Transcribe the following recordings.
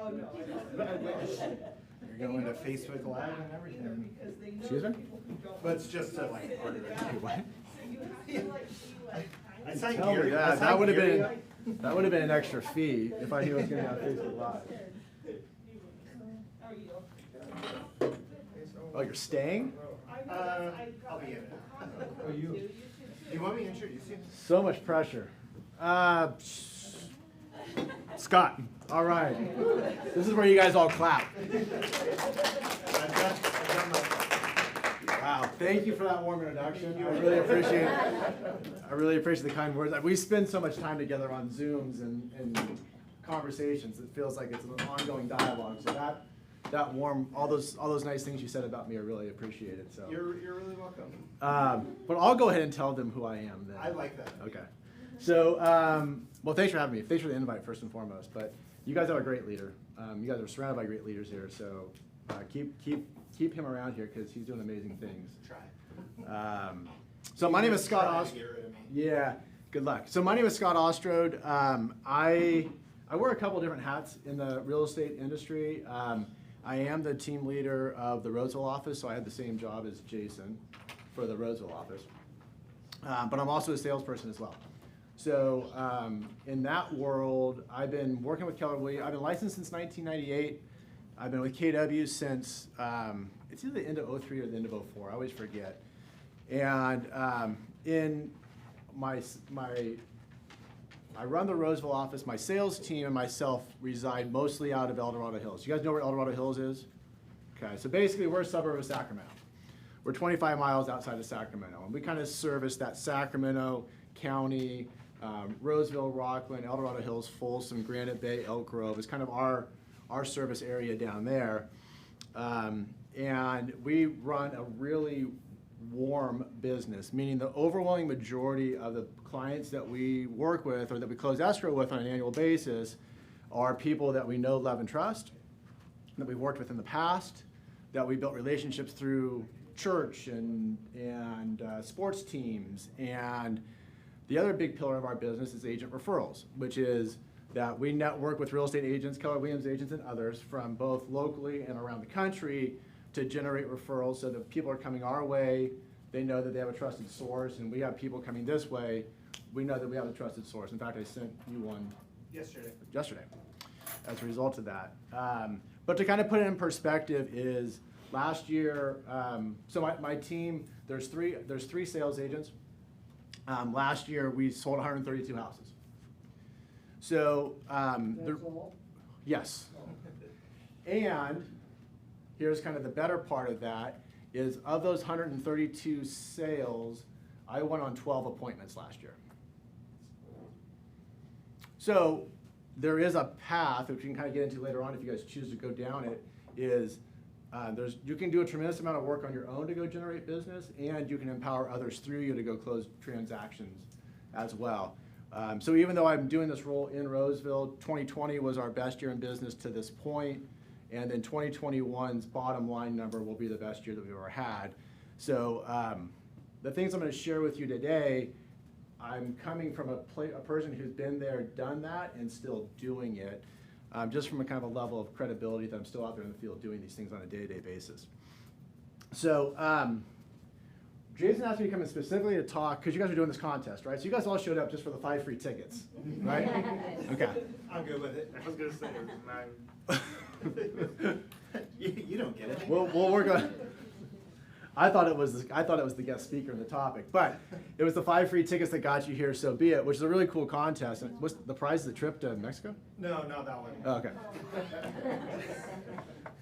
Oh, no, You're going to Facebook Live and everything. Excuse me? But it's just to like order it. What? I signed Tell me Gary. that. That would have been an extra fee if I knew it was going to be on Facebook Live. Oh, you're staying? I'll be in it. Oh, you? Do you want me to introduce you? So much pressure. Scott. All right. This is where you guys all clap. Wow. Thank you for that warm introduction. I really appreciate the kind words. We spend so much time together on Zooms and conversations. It feels like it's an ongoing dialogue. So that warm, all those nice things you said about me are really appreciated. So You're really welcome. but I'll go ahead and tell them who I am then. I like that. Okay. So, well, thanks for having me. Thanks for the invite, first and foremost. But you guys have a great leader. You guys are surrounded by great leaders here. So keep him around here because he's doing amazing things. Try. So my name is Scott Ostrode. Yeah. Good luck. So my name is Scott Ostrode. I wear a couple different hats in the real estate industry. I am the team leader of the Roseville office, so I had the same job as Jason for the Roseville office. But I'm also a salesperson as well. So in that world, I've been working with Keller Williams. I've been licensed since 1998. I've been with KW since, it's either the end of 03 or the end of 04. I always forget. And in I run the Roseville office. My sales team and myself reside mostly out of El Dorado Hills. You guys know where El Dorado Hills is? Okay, so basically we're a suburb of Sacramento. We're 25 miles outside of Sacramento, and we kind of service that Sacramento County, Roseville, Rockland, El Dorado Hills, Folsom, Granite Bay, Elk Grove is kind of our service area down there. And we run a really warm business, meaning the overwhelming majority of the clients that we work with or that we close escrow with on an annual basis are people that we know, love, and trust, that we've worked with in the past, that we built relationships through church and sports teams. And the other big pillar of our business is agent referrals, which is that we network with real estate agents, Keller Williams agents, and others from both locally and around the country to generate referrals so that people are coming our way. They know that they have a trusted source, and we have people coming this way. We know that we have a trusted source. In fact, I sent you one yesterday as a result of that. But to kind of put it in perspective is last year, so my team, there's three sales agents. Last year, we sold 132 houses. So, yes. And here's kind of the better part of that is of those 132 sales, I went on 12 appointments last year. So there is a path, which we can kind of get into later on if you guys choose to go down it, is you can do a tremendous amount of work on your own to go generate business, and you can empower others through you to go close transactions as well. So even though I'm doing this role in Roseville, 2020 was our best year in business to this point, and then 2021's bottom line number will be the best year that we've ever had. So the things I'm going to share with you today, I'm coming from a person who's been there, done that, and still doing it, just from a kind of a level of credibility that I'm still out there in the field doing these things on a day-to-day basis. So Jason asked me to come in specifically to talk, because you guys are doing this contest, right? So you guys all showed up just for the 5 free tickets, right? Okay. I'm good with it. I was going to say it was 9. you don't get it. We'll work on. I thought it was the guest speaker in the topic, but it was the 5 free tickets that got you here. So be it, which is a really cool contest. And what's the prize of the trip to Mexico? No, not that one. Oh, okay.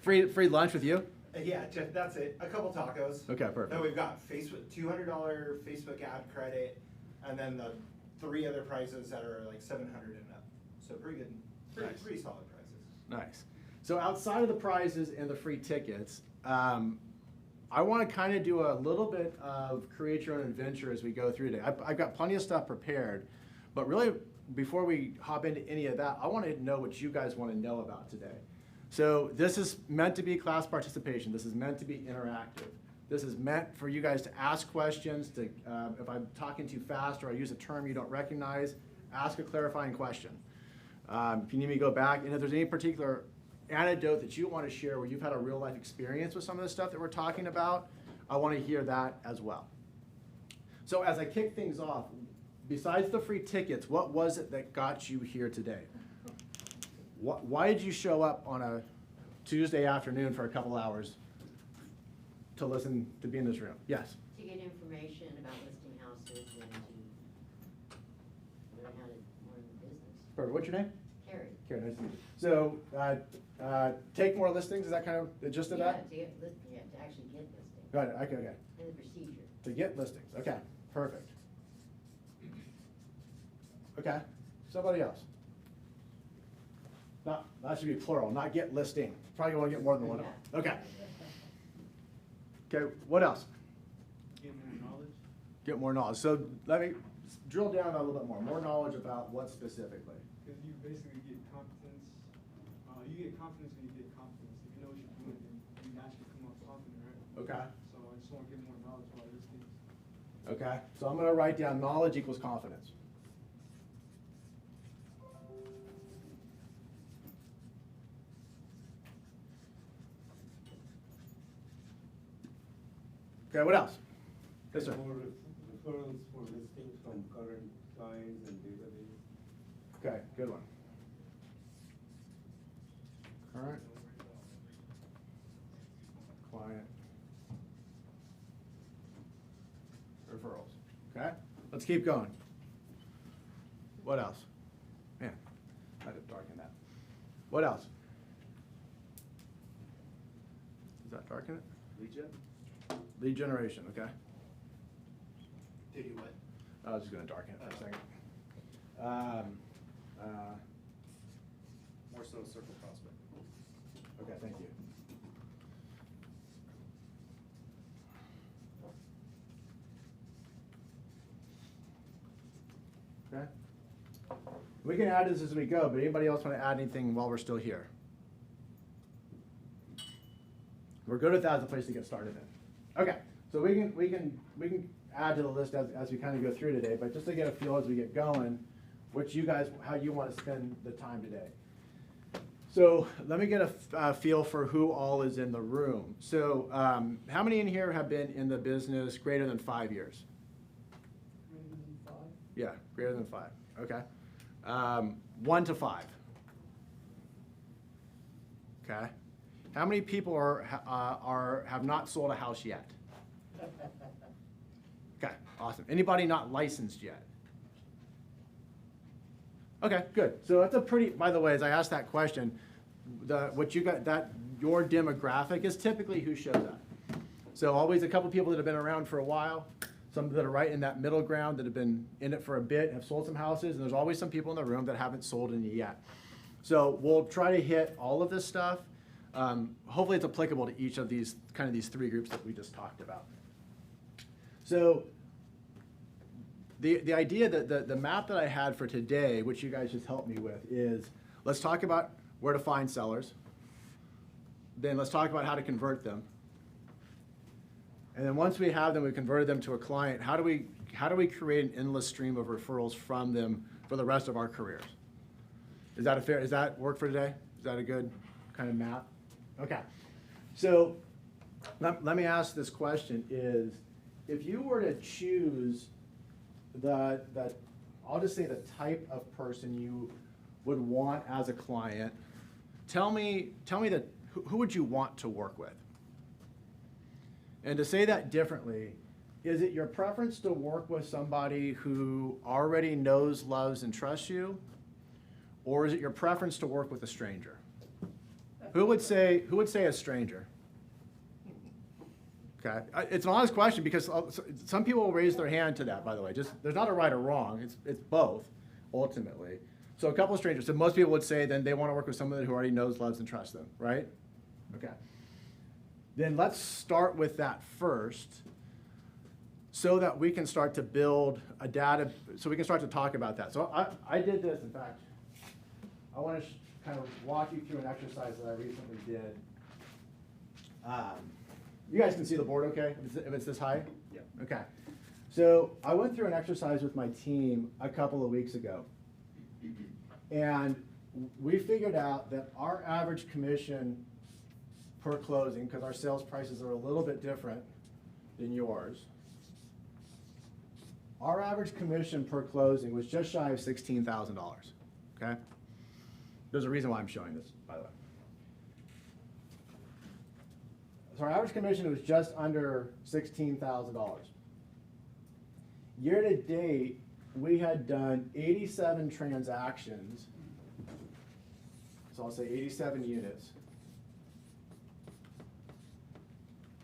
free lunch with you? Yeah, that's it. A couple tacos. Okay, perfect. Then we've got Facebook $200 Facebook ad credit, and then the 3 other prizes that are like $700 and up. So pretty good, pretty solid prizes. Nice. So outside of the prizes and the free tickets, I want to kind of do a little bit of create your own adventure as we go through today. I've got plenty of stuff prepared, but really before we hop into any of that, I want to know what you guys want to know about today. So this is meant to be class participation. This is meant to be interactive. This is meant for you guys to ask questions, to if I'm talking too fast or I use a term you don't recognize, ask a clarifying question. If you need me to go back, and if there's any particular anecdote that you want to share where you've had a real life experience with some of the stuff that we're talking about, I want to hear that as well. So as I kick things off, besides the free tickets, what was it that got you here today? Why did you show up on a Tuesday afternoon for a couple hours to listen, to be in this room? Yes? To get information about listing houses and to learn how to run the business. Perfect. What's your name? Carrie. Carrie, nice to meet you. So, take more listings, is that kind of the gist of that? To get yeah, to actually get listings. Got it, okay. And the procedure. To get listings, okay, perfect. Okay, somebody else? Not, that should be plural, not get listing. Probably want to get more than one of them. Okay. Okay, what else? Get more knowledge. Get more knowledge. So let me drill down a little bit more. More knowledge about what specifically? Because you basically get confidence. You get confidence when you get confidence. If you know what you're doing, then you naturally come off confident, right? Okay. So I just want to get more knowledge about these things. Okay, so I'm going to write down knowledge equals confidence. Okay, what else? Yes, sir. More referrals for listings from current clients and database. Okay, good one. Current client referrals. Okay, let's keep going. What else? Man, I had to darken that. What else? Does that darken it? Lead gen? Lead generation, okay. To do what? I was just gonna darken it for a second. More so circle prospect. Okay, thank you. Okay. We can add this as we go, but anybody else want to add anything while we're still here? We're good at that as a place to get started in. Okay, so we can add to the list as we kind of go through today, but just to get a feel as we get going, how you want to spend the time today. So let me get a feel for who all is in the room. So how many in here have been in the business greater than 5 years? Greater than 5. Yeah, greater than 5. Okay. 1 to 5. Okay. How many people have not sold a house yet? Okay, awesome. Anybody not licensed yet? Okay, good. So that's a pretty. By the way, as I asked that question, what you got your demographic is typically who shows up. So always a couple people that have been around for a while, some that are right in that middle ground that have been in it for a bit, have sold some houses, and there's always some people in the room that haven't sold any yet. So we'll try to hit all of this stuff. Hopefully it's applicable to each of these these 3 groups that we just talked about. So the idea that the map that I had for today, which you guys just helped me with, is let's talk about where to find sellers. Then let's talk about how to convert them. And then once we have them, we converted them to a client, how do we create an endless stream of referrals from them for the rest of our careers? Does that work for today? Is that a good kind of map? Okay. So let me ask this question is, if you were to choose I'll just say the type of person you would want as a client, tell me who would you want to work with? And to say that differently, is it your preference to work with somebody who already knows, loves, and trusts you? Or is it your preference to work with a stranger? Who would say a stranger? Okay, it's an honest question because some people will raise their hand to that, by the way. There's not a right or wrong, it's both, ultimately. So a couple of strangers, so most people would say then they want to work with someone who already knows, loves, and trusts them, right? Okay. Then let's start with that first so that we can start to build a data, so we can start to talk about that. So I did this, in fact. I want to kind of walk you through an exercise that I recently did. You guys can see the board okay, if it's this high? Yeah. Okay. So I went through an exercise with my team a couple of weeks ago. And we figured out that our average commission per closing, because our sales prices are a little bit different than yours, our average commission per closing was just shy of $16,000, okay? There's a reason why I'm showing this, by the way. So our average commission was just under $16,000. Year to date, we had done 87 transactions, so I'll say 87 units.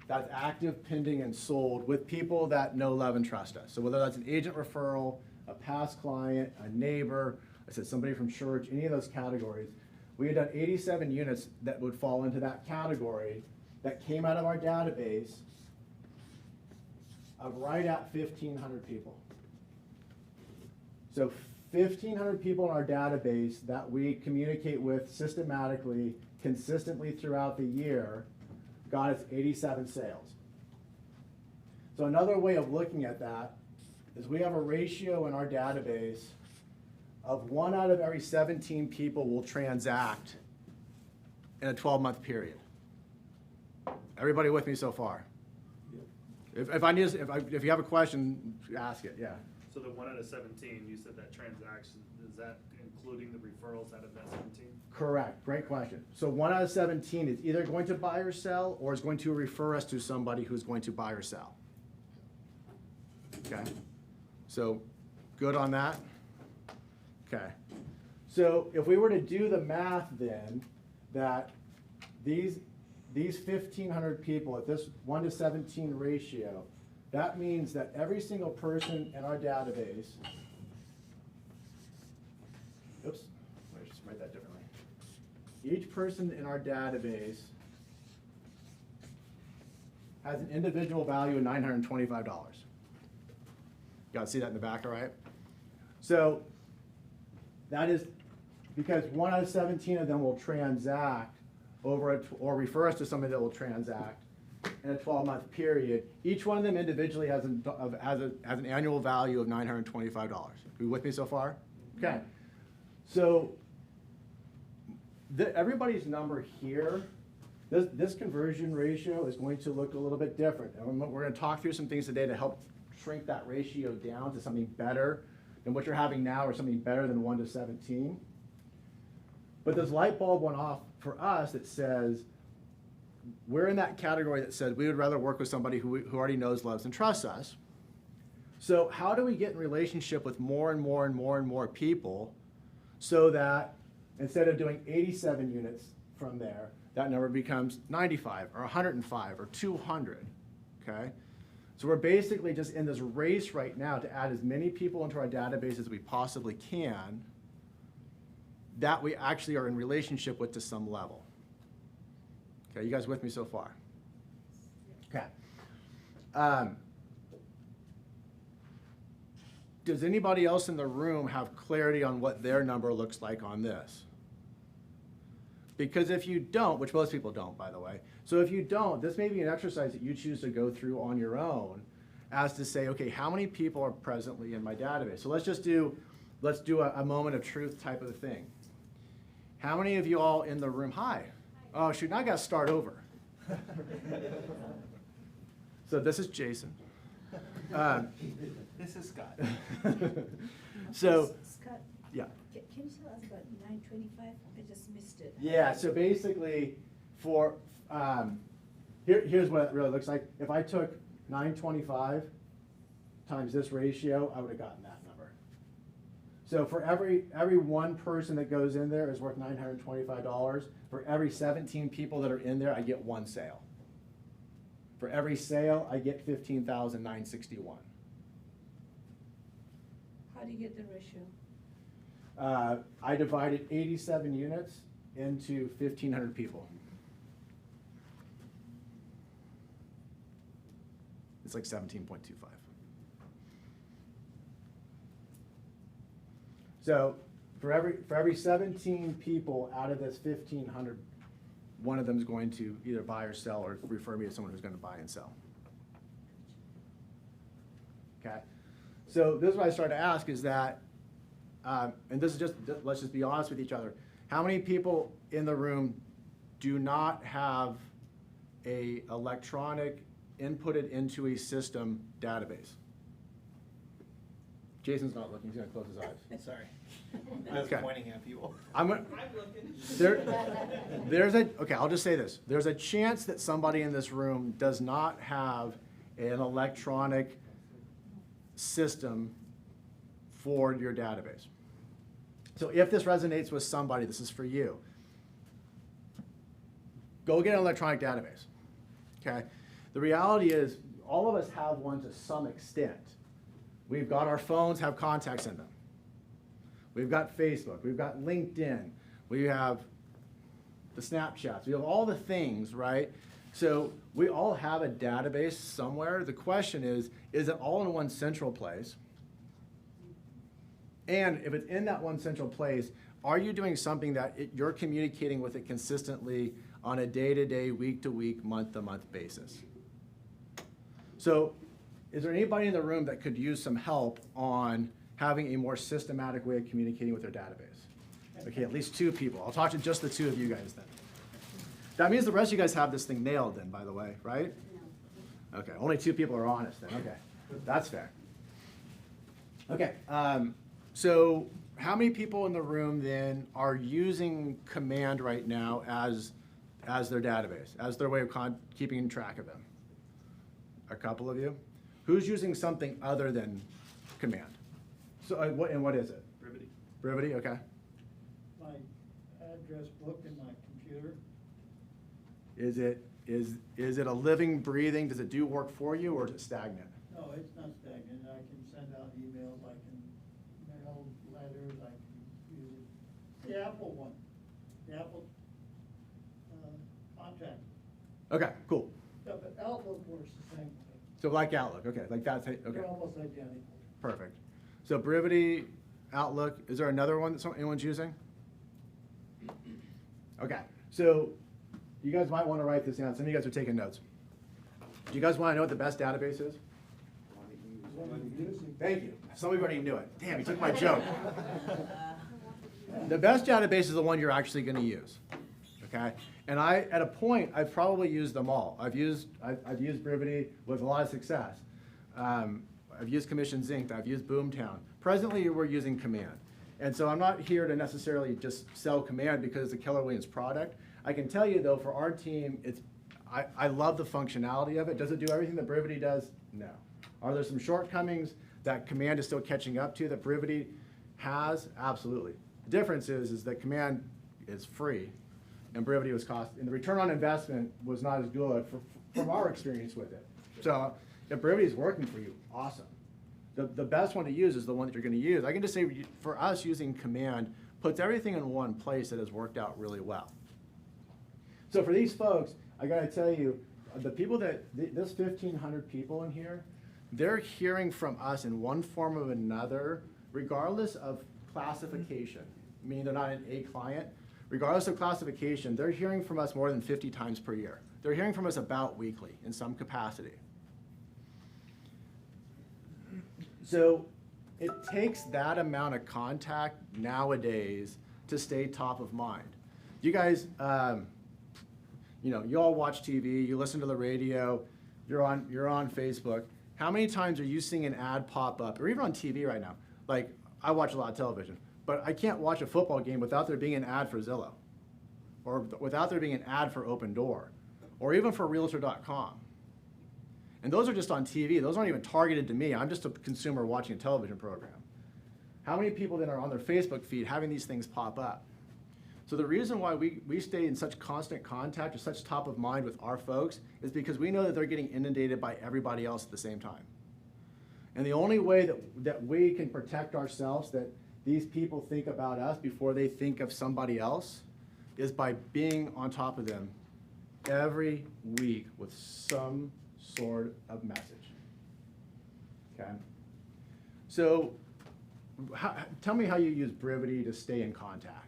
That's active, pending, and sold with people that know, love, and trust us. So whether that's an agent referral, a past client, a neighbor, I said somebody from church, any of those categories, we had done 87 units that would fall into that category that came out of our database of right at 1,500 people. So 1,500 people in our database that we communicate with systematically, consistently throughout the year, got us 87 sales. So another way of looking at that is we have a ratio in our database of 1 out of every 17 people will transact in a 12-month period. Everybody with me so far? If you have a question, ask it, yeah. So the 1 out of 17, you said that transaction, is that including the referrals out of that 17? Correct, great question. So 1 out of 17 is either going to buy or sell, or is going to refer us to somebody who's going to buy or sell. Okay, so good on that? Okay, so if we were to do the math then, that these 1,500 people at this 1 to 17 ratio, that means that every single person in our database, oops, let me just write that differently. Each person in our database has an individual value of $925. You gotta see that in the back, all right? So that is because 1 out of 17 of them will transact over or refer us to somebody that will transact in a 12-month period. Each one of them individually has an annual value of $925. Are you with me so far? Okay. So everybody's number here, this conversion ratio is going to look a little bit different. And we're going to talk through some things today to help shrink that ratio down to something better than what you're having now, or something better than 1 to 17. But this light bulb went off for us that says, we're in that category that said we would rather work with somebody who already knows, loves, and trusts us. So how do we get in relationship with more and more and more and more people so that instead of doing 87 units from there, that number becomes 95 or 105 or 200, okay? So we're basically just in this race right now to add as many people into our database as we possibly can that we actually are in relationship with to some level. Okay, you guys with me so far? Okay. Does anybody else in the room have clarity on what their number looks like on this? Because if you don't, which most people don't, by the way, so if you don't, this may be an exercise that you choose to go through on your own as to say, okay, how many people are presently in my database? So let's do a moment of truth type of thing. How many of you all in the room, hi. Oh shoot, now I gotta start over. So this is Jason. This is Scott. So, Scott, yeah. can you tell us about 925? I just missed it. Yeah, so basically for, here's what it really looks like. If I took 925 times this ratio, I would have gotten that number. So for every one person that goes in there is worth $925. For every 17 people that are in there, I get one sale. For every sale, I get $15,961. How do you get the ratio? I divided 87 units into 1,500 people. It's like 17.25. So for every 17 people out of this 1,500, one of them is going to either buy or sell or refer me to someone who's going to buy and sell. Okay. So this is what I started to ask is that, and this is just, let's just be honest with each other. How many people in the room do not have a electronic inputted into a system database? Jason's not looking, he's gonna close his eyes. Sorry. I was Okay. pointing at people. I'm gonna, okay, I'll just say this. There's a chance that somebody in this room does not have an electronic system for your database. So if this resonates with somebody, this is for you. Go get an electronic database, okay? The reality is, all of us have one to some extent. We've got our phones, have contacts in them. We've got Facebook, we've got LinkedIn, we have the Snapchats, we have all the things, right? So we all have a database somewhere. The question is it all in one central place? And if it's in that one central place, are you doing something that you're communicating with it consistently on a day-to-day, week-to-week, month-to-month basis? So is there anybody in the room that could use some help on having a more systematic way of communicating with their database? Okay, at least 2 people. I'll talk to just the 2 of you guys then. That means the rest of you guys have this thing nailed then, by the way, right? Okay, only 2 people are honest then, okay. That's fair. Okay, so how many people in the room then are using Command right now as their database, as their way of keeping track of them? A couple of you? Who's using something other than Command? So, what is it? Brevity. Brevity, okay. My address book in my computer. Is it a living, breathing, does it do work for you, or is it stagnant? No, it's not stagnant. I can send out emails, I can mail letters, I can use it. The Apple one, the Apple contact. Okay, cool. Yeah, but Outlook works the same way. So like Outlook, okay, like that's, okay, They're almost identical. perfect. So Brevity, Outlook, is there another one that anyone's using? Okay, so you guys might want to write this down. Some of you guys are taking notes. Do you guys want to know what the best database is? Thank you. Some of you already knew it. Damn, you took my joke. The best database is the one you're actually going to use. Okay? And at a point, I've probably used them all. I've used Brevity with a lot of success. I've used Commission Zinc. I've used Boomtown. Presently, we're using Command. And so I'm not here to necessarily just sell Command because it's a Keller Williams product. I can tell you, though, for our team, I love the functionality of it. Does it do everything that Brevity does? No. Are there some shortcomings that Command is still catching up to that Brevity has? Absolutely. The difference is that Command is free and Brevity was and the return on investment was not as good from our experience with it. So if Brevity is working for you, awesome. The best one to use is the one that you're going to use. I can just say for us, using Command puts everything in one place that has worked out really well. So for these folks, I got to tell you, the people this 1,500 people in here, they're hearing from us in one form or another, regardless of classification, meaning they're not an A client. Regardless of classification, they're hearing from us more than 50 times per year. They're hearing from us about weekly in some capacity. So it takes that amount of contact nowadays to stay top of mind. You guys, you all watch TV, you listen to the radio, you're on Facebook. How many times are you seeing an ad pop up, or even on TV right now? Like, I watch a lot of television, but I can't watch a football game without there being an ad for Zillow, or without there being an ad for Open Door, or even for Realtor.com. And those are just on TV. Those aren't even targeted to me. I'm just a consumer watching a television program. How many people then are on their Facebook feed having these things pop up? So the reason why we stay in such constant contact or such top of mind with our folks is because we know that they're getting inundated by everybody else at the same time. And the only way that we can protect ourselves, that these people think about us before they think of somebody else, is by being on top of them every week with some sort of message. Okay? So tell me how you use Brevity to stay in contact.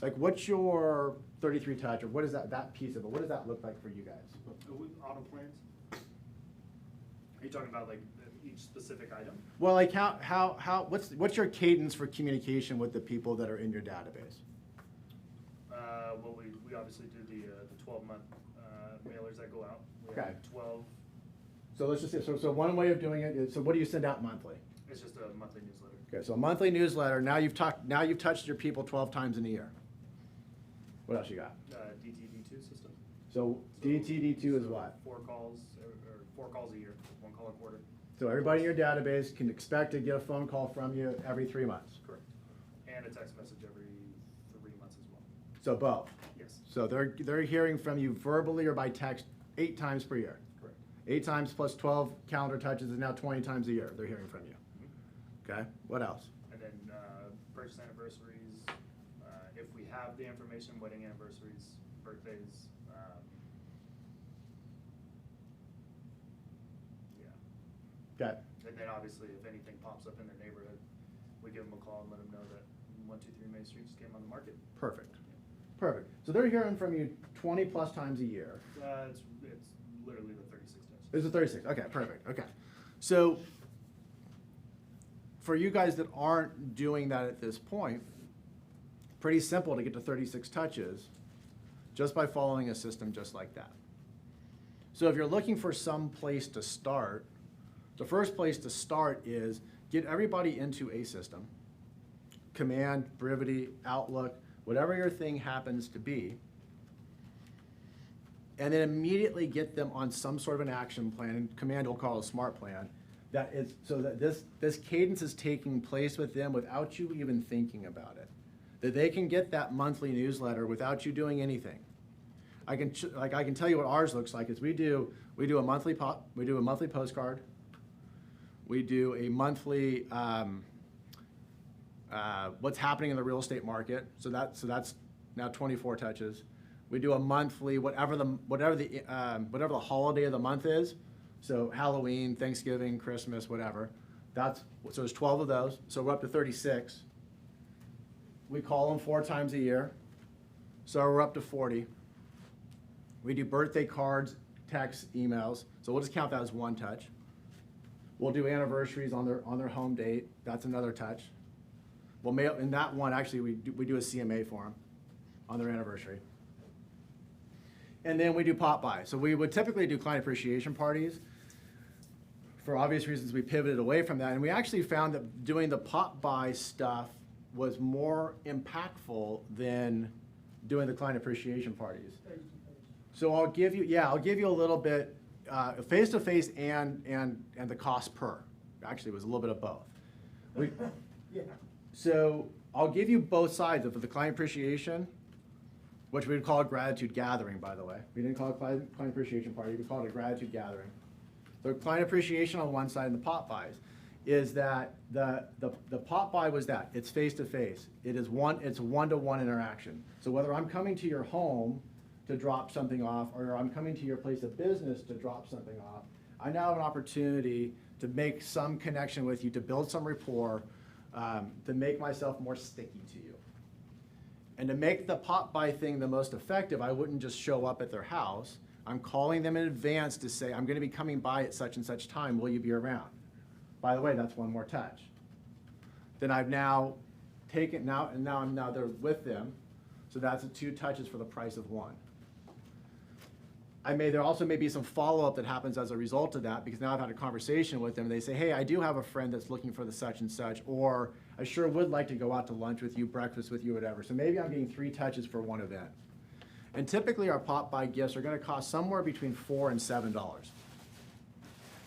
Like, what's your 33 touch, or what is that piece of it? What does that look like for you guys? Auto plans? Are you talking about like each specific item? Well, like what's your cadence for communication with the people that are in your database? Well, we obviously do the 12-month mailers that go out. We Okay. have 12, So let's just say, so one way of doing it is, so what do you send out monthly? it's just a monthly newsletter. Okay, so a monthly newsletter, now you've touched your people 12 times in a year. What else you got? DTD2 system. So DTD2 is what? 4 calls, or 4 calls a year, 1 call a quarter. So everybody in your database can expect to get a phone call from you every 3 months. Correct. And a text message every 3 months as well. So both. Yes. So they're hearing from you verbally or by text 8 times per year. Correct. 8 times plus 12 calendar touches is now 20 times a year they're hearing from you. Okay, what else? And then purchase anniversaries, if we have the information, wedding anniversaries, birthdays. Yeah. Okay, And then obviously, if anything pops up in their neighborhood, we give them a call and let them know that 123 Main Street just came on the market. perfect. Perfect. So they're hearing from you 20 plus times a year. It's literally the 36 touches. This is 36. Okay, perfect. Okay. So for you guys that aren't doing that at this point, pretty simple to get to 36 touches just by following a system just like that. So if you're looking for some place to start, the first place to start is get everybody into a system. Command, Brevity, Outlook, whatever your thing happens to be, and then immediately get them on some sort of an action plan, and Command will call it a smart plan, that is, so that this cadence is taking place with them without you even thinking about it. That they can get that monthly newsletter without you doing anything. I can tell you what ours looks like is we do a monthly postcard, we do a monthly what's happening in the real estate market. So that's now 24 touches. We do a monthly whatever the holiday of the month is. So Halloween, Thanksgiving, Christmas, whatever. So there's 12 of those. So we're up to 36. We call them 4 times a year. So we're up to 40. We do birthday cards, texts, emails. So we'll just count that as 1 touch. We'll do anniversaries on their home date. That's another touch. We'll mail in that one. Actually, we do a CMA for them on their anniversary. And then we do pop by. So we would typically do client appreciation parties. For obvious reasons, we pivoted away from that, and we actually found that doing the pop by stuff was more impactful than doing the client appreciation parties. So I'll give you a little bit face to face and the cost per. Actually, it was a little bit of both. Yeah. So I'll give you both sides of the client appreciation, which we would call a gratitude gathering, by the way. We didn't call it client appreciation party, we called it a gratitude gathering. So client appreciation on one side and the pop buys is that the pop buy was that it's face to face. It's one-to-one interaction. So whether I'm coming to your home to drop something off or I'm coming to your place of business to drop something off, I now have an opportunity to make some connection with you, to build some rapport, to make myself more sticky to you. And to make the pop by thing the most effective, I wouldn't just show up at their house. I'm calling them in advance to say, I'm going to be coming by at such and such time. Will you be around? By the way, that's 1 more touch. Then I've now taken, now they're with them. So that's 2 touches for the price of 1. There also may be some follow-up that happens as a result of that, because now I've had a conversation with them and they say, hey, I do have a friend that's looking for the such and such, or I sure would like to go out to lunch with you, breakfast with you, whatever. So maybe I'm getting 3 touches for 1 event. And typically our pop-by gifts are gonna cost somewhere between $4 and $7.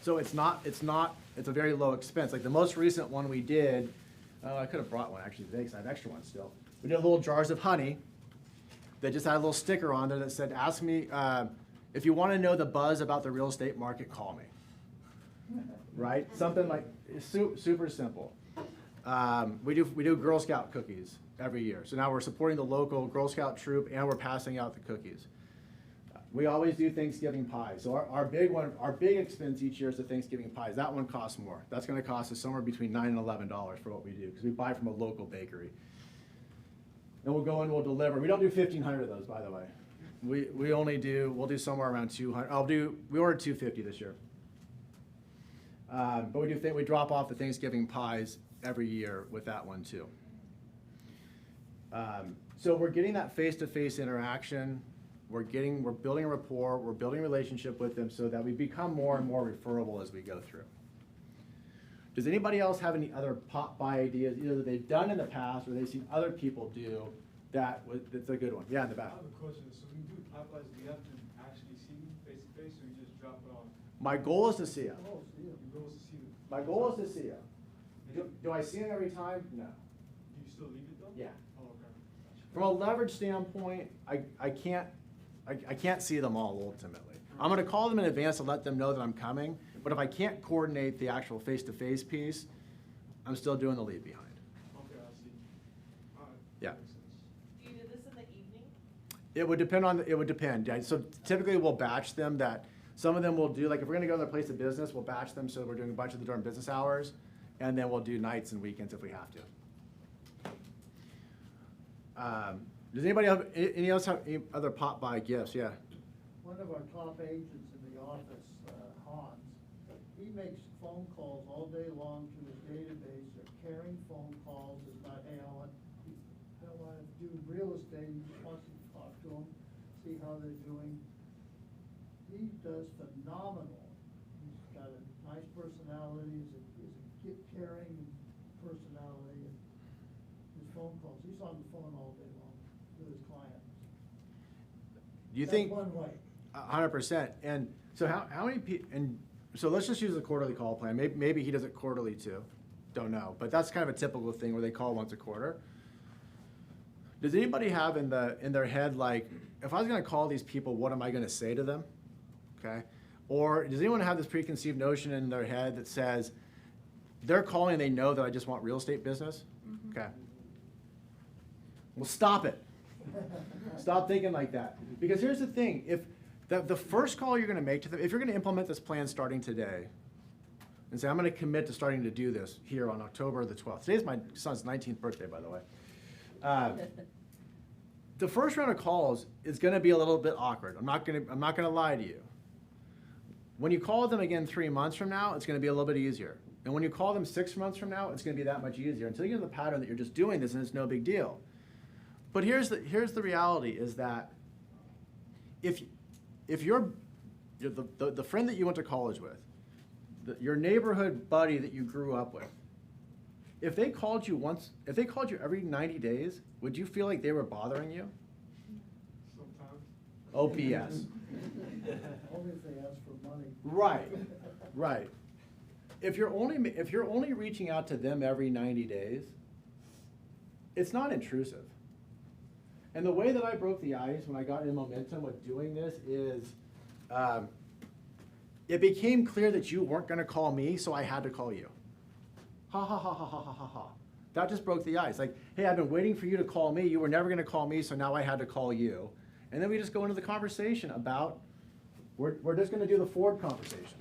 So it's a very low expense. Like the most recent one we did, I could have brought one actually today because I have extra ones still. We did little jars of honey that just had a little sticker on there that said, ask me, if you want to know the buzz about the real estate market, call me. Right? Something like, super simple. We do Girl Scout cookies every year. So now we're supporting the local Girl Scout troop and we're passing out the cookies. We always do Thanksgiving pies. So our big expense each year is the Thanksgiving pies. That one costs more. That's going to cost us somewhere between $9 and $11 for what we do because we buy from a local bakery. And we'll go and we'll deliver. We don't do 1,500 of those, by the way. We'll do somewhere around 200. We ordered 250 this year. But we drop off the Thanksgiving pies every year with that one too. So we're getting that face-to-face interaction. We're building a rapport. We're building a relationship with them so that we become more and more referable as we go through. Does anybody else have any other pop-by ideas, either that they've done in the past or they've seen other people do that's a good one? Yeah, in the I back. have a question. So when you do pop-bys, do you have to actually see them face to face, or you just drop it off? My goal is to see them. Oh, see ya. Your goal is to see them. My goal is to see them. Do I see them every time? No. Do you still leave it though? Yeah. Oh, okay. Gotcha. From a leverage standpoint, I can't see them all ultimately. I'm gonna call them in advance to let them know that I'm coming, but if I can't coordinate the actual face-to-face piece, I'm still doing the leave behind. Okay, I see. All right. Yeah. Makes sense. Do you do this in the evening? It would depend. Yeah. So typically we'll batch them that, some of them we'll do, like if we're gonna go to their place of business, we'll batch them so we're doing a bunch of them during business hours, and then we'll do nights and weekends if we have to. Does anybody have, any else have any other pop-by gifts? Yeah. One of our top agents in the office, Hans, he makes phone calls all day long to his database. They're carrying phone calls. It's not, hey, I want to do real estate. He just wants to talk to them, see how they're doing. He does phenomenal. He's got a nice personality. He's a caring personality. And his phone calls, he's on the phone all day long with his clients. Do you That's think? one way. 100%. And so how many people, and so let's just use the quarterly call plan. Maybe he does it quarterly too. Don't know. But that's kind of a typical thing where they call once a quarter. Does anybody have in their head, like, if I was going to call these people, what am I going to say to them? Okay. Or does anyone have this preconceived notion in their head that says, they're calling and they know that I just want real estate business? Mm-hmm. Okay. Well, stop it. Stop thinking like that. Because here's the thing. If the first call you're going to make to them, if you're going to implement this plan starting today, and say, I'm going to commit to starting to do this here on October the 12th. Today's my son's 19th birthday, by the way. The first round of calls is going to be a little bit awkward. I'm not going to lie to you. When you call them again 3 months from now, it's going to be a little bit easier. And when you call them 6 months from now, it's going to be that much easier until you get the pattern that you're just doing this and it's no big deal. But here's the reality is that if you're the friend that you went to college with, your neighborhood buddy that you grew up with, if they called you every 90 days, would you feel like they were bothering you? Sometimes. Oh, BS. Only if they ask for money. Right. If you're only reaching out to them every 90 days, it's not intrusive. And the way that I broke the ice when I got in momentum with doing this is, it became clear that you weren't going to call me, so I had to call you. Ha ha ha ha ha ha ha ha. That just broke the ice. Like, hey, I've been waiting for you to call me. You were never going to call me, so now I had to call you. And then we just go into the conversation about, we're just going to do the Ford conversation.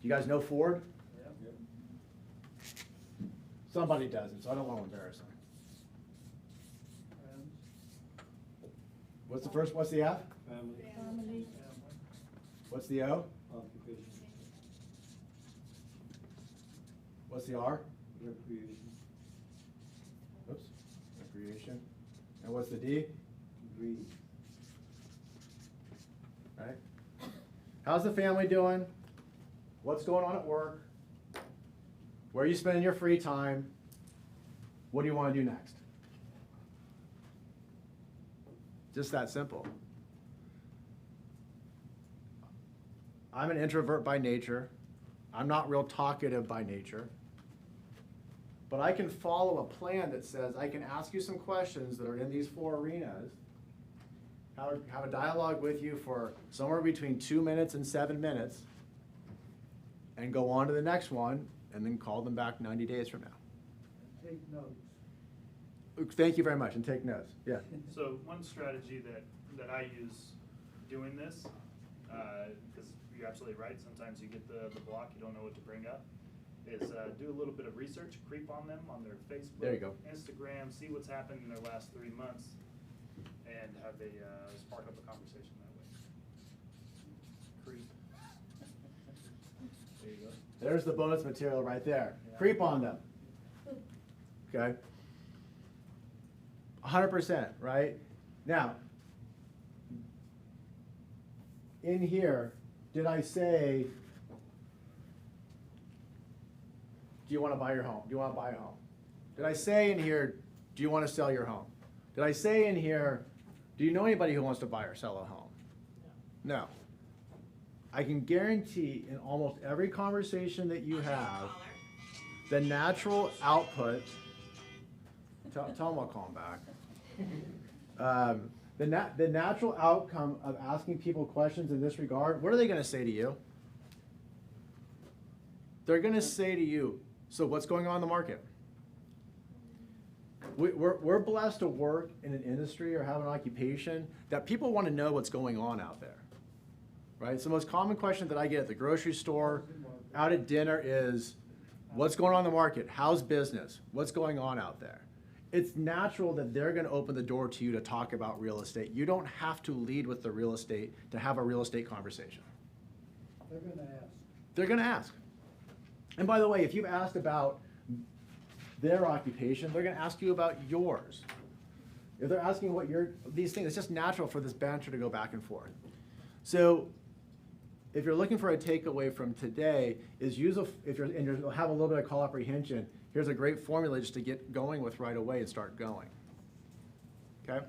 You guys know Ford? Yep. Somebody doesn't, so I don't want to embarrass them. Friends. What's the first? What's the F? Family, Family. What's the O? occupation, What's the R? recreation, Oops. Recreation. And what's the D? dream. Right. How's the family doing? What's going on at work? Where are you spending your free time? What do you want to do next? Just that simple. I'm an introvert by nature. I'm not real talkative by nature. But I can follow a plan that says I can ask you some questions that are in these 4 arenas, have a dialogue with you for somewhere between 2 minutes and 7 minutes, and go on to the next one, and then call them back 90 days from now. And take notes. Thank you very much, and take notes. Yeah. So one strategy that I use doing this, because you're absolutely right, sometimes you get the block, you don't know what to bring up, is do a little bit of research, creep on them on their Facebook, There you go. Instagram, see what's happened in their last 3 months, and have they spark up a conversation that way. Creep. There you go. There's the bonus material right there. Yeah. Creep on them. Okay? 100%, right? Now, in here, did I say, do you want to buy your home? Do you want to buy a home? Did I say in here, do you want to sell your home? Did I say in here, do you know anybody who wants to buy or sell a home? No. I can guarantee in almost every conversation that you have, the natural output, tell them I'll call them back. The natural outcome of asking people questions in this regard, what are they going to say to you? They're going to say to you, so what's going on in the market? We're blessed to work in an industry or have an occupation that people want to know what's going on out there, right? So the most common question that I get at the grocery store, out at dinner is, what's going on in the market? How's business? What's going on out there? It's natural that they're going to open the door to you to talk about real estate. You don't have to lead with the real estate to have a real estate conversation. They're gonna ask. They're going to ask. And by the way, if you've asked about their occupation, they're going to ask you about yours. If they're asking what these things, it's just natural for this banter to go back and forth. So if you're looking for a takeaway from today, is you'll have a little bit of call apprehension, here's a great formula just to get going with right away and start going. Okay?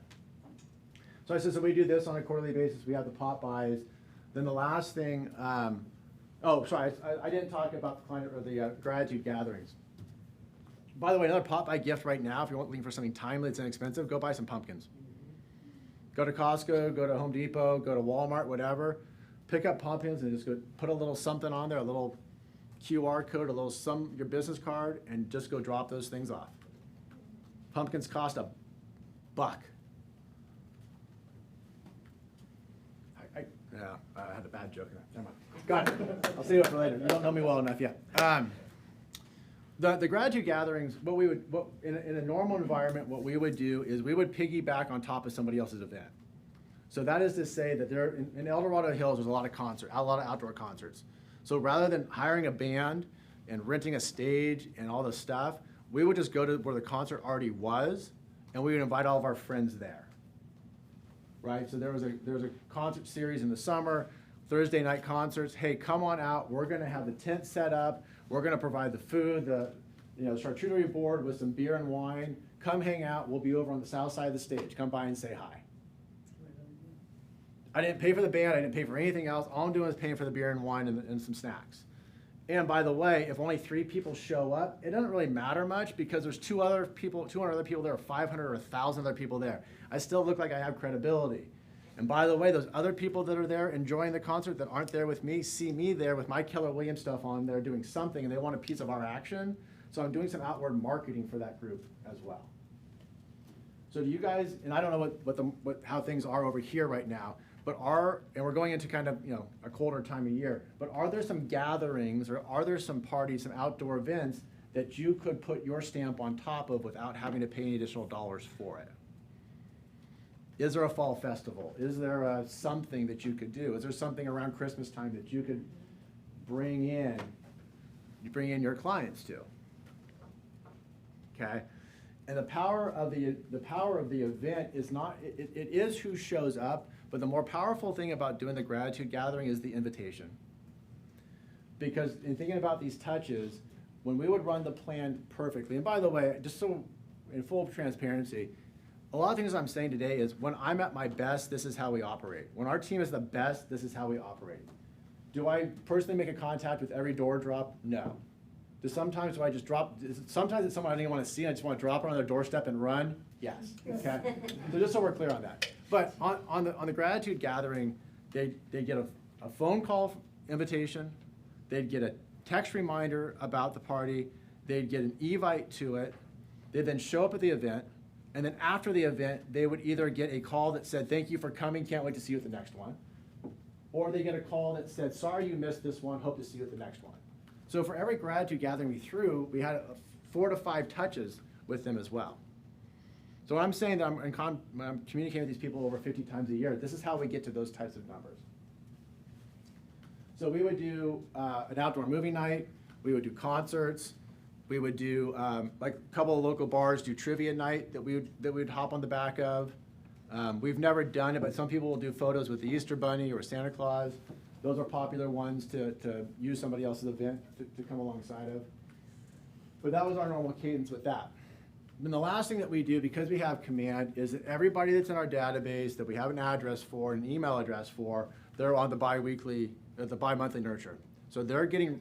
So I said, so we do this on a quarterly basis. We have the pop buys. Then the last thing, oh, sorry, I didn't talk about the client or the gratitude gatherings. By the way, another pop buy gift right now, if you're looking for something timely, it's inexpensive, go buy some pumpkins. Go to Costco, go to Home Depot, go to Walmart, whatever. Pick up pumpkins and just go put a little something on there, a little QR code, a little your business card, and just go drop those things off. Pumpkins cost $1. I had a bad joke in that. Never mind. Got it. I'll save it for later. You don't know me well enough yet. The gratitude gatherings, in a normal environment, what we would do is we would piggyback on top of somebody else's event. So that is to say that in El Dorado Hills, there's a lot of outdoor concerts. So rather than hiring a band and renting a stage and all this stuff, we would just go to where the concert already was, and we would invite all of our friends there. Right? So there was a concert series in the summer, Thursday night concerts. Hey, come on out. We're going to have the tent set up. We're going to provide the food, the charcuterie board with some beer and wine. Come hang out. We'll be over on the south side of the stage. Come by and say hi. I didn't pay for the band. I didn't pay for anything else. All I'm doing is paying for the beer and wine and some snacks. And by the way, if only 3 people show up, it doesn't really matter much because there's 200 other people there, or 500 or 1,000 other people there. I still look like I have credibility. And by the way, those other people that are there enjoying the concert that aren't there with me see me there with my Keller Williams stuff on there doing something, and they want a piece of our action. So I'm doing some outward marketing for that group as well. So do you guys, and I don't know how things are over here right now, but and we're going into kind of a colder time of year, but are there some gatherings or are there some parties, some outdoor events that you could put your stamp on top of without having to pay any additional dollars for it? Is there a fall festival? Is there something that you could do? Is there something around Christmas time that you could bring in your clients to? Okay, and the power of the event is not it is who shows up, but the more powerful thing about doing the gratitude gathering is the invitation. Because in thinking about these touches, when we would run the plan perfectly, and by the way, just so in full transparency, a lot of things I'm saying today is when I'm at my best, this is how we operate. When our team is the best, this is how we operate. Do I personally make a contact with every door drop? No. Sometimes do I just drop, sometimes it's someone I didn't want to see, and I just want to drop it on their doorstep and run? Yes, okay? So just so we're clear on that. But on the gratitude gathering, they'd get a phone call invitation, they'd get a text reminder about the party, they'd get an evite to it, they'd then show up at the event, and then after the event, they would either get a call that said, thank you for coming, can't wait to see you at the next one, or they get a call that said, sorry you missed this one, hope to see you at the next one. So for every gratitude gathering we threw, we had 4 to 5 touches with them as well. So when I'm saying that I'm communicating with these people over 50 times a year, this is how we get to those types of numbers. So we would do an outdoor movie night, we would do concerts, We would do, like a couple of local bars do trivia night that we would hop on the back of. We've never done it, but some people will do photos with the Easter Bunny or Santa Claus. Those are popular ones to use somebody else's event to come alongside of. But that was our normal cadence with that. And the last thing that we do, because we have command, is that everybody that's in our database that we have an address for, an email address for, they're on the bi-monthly nurture. So they're getting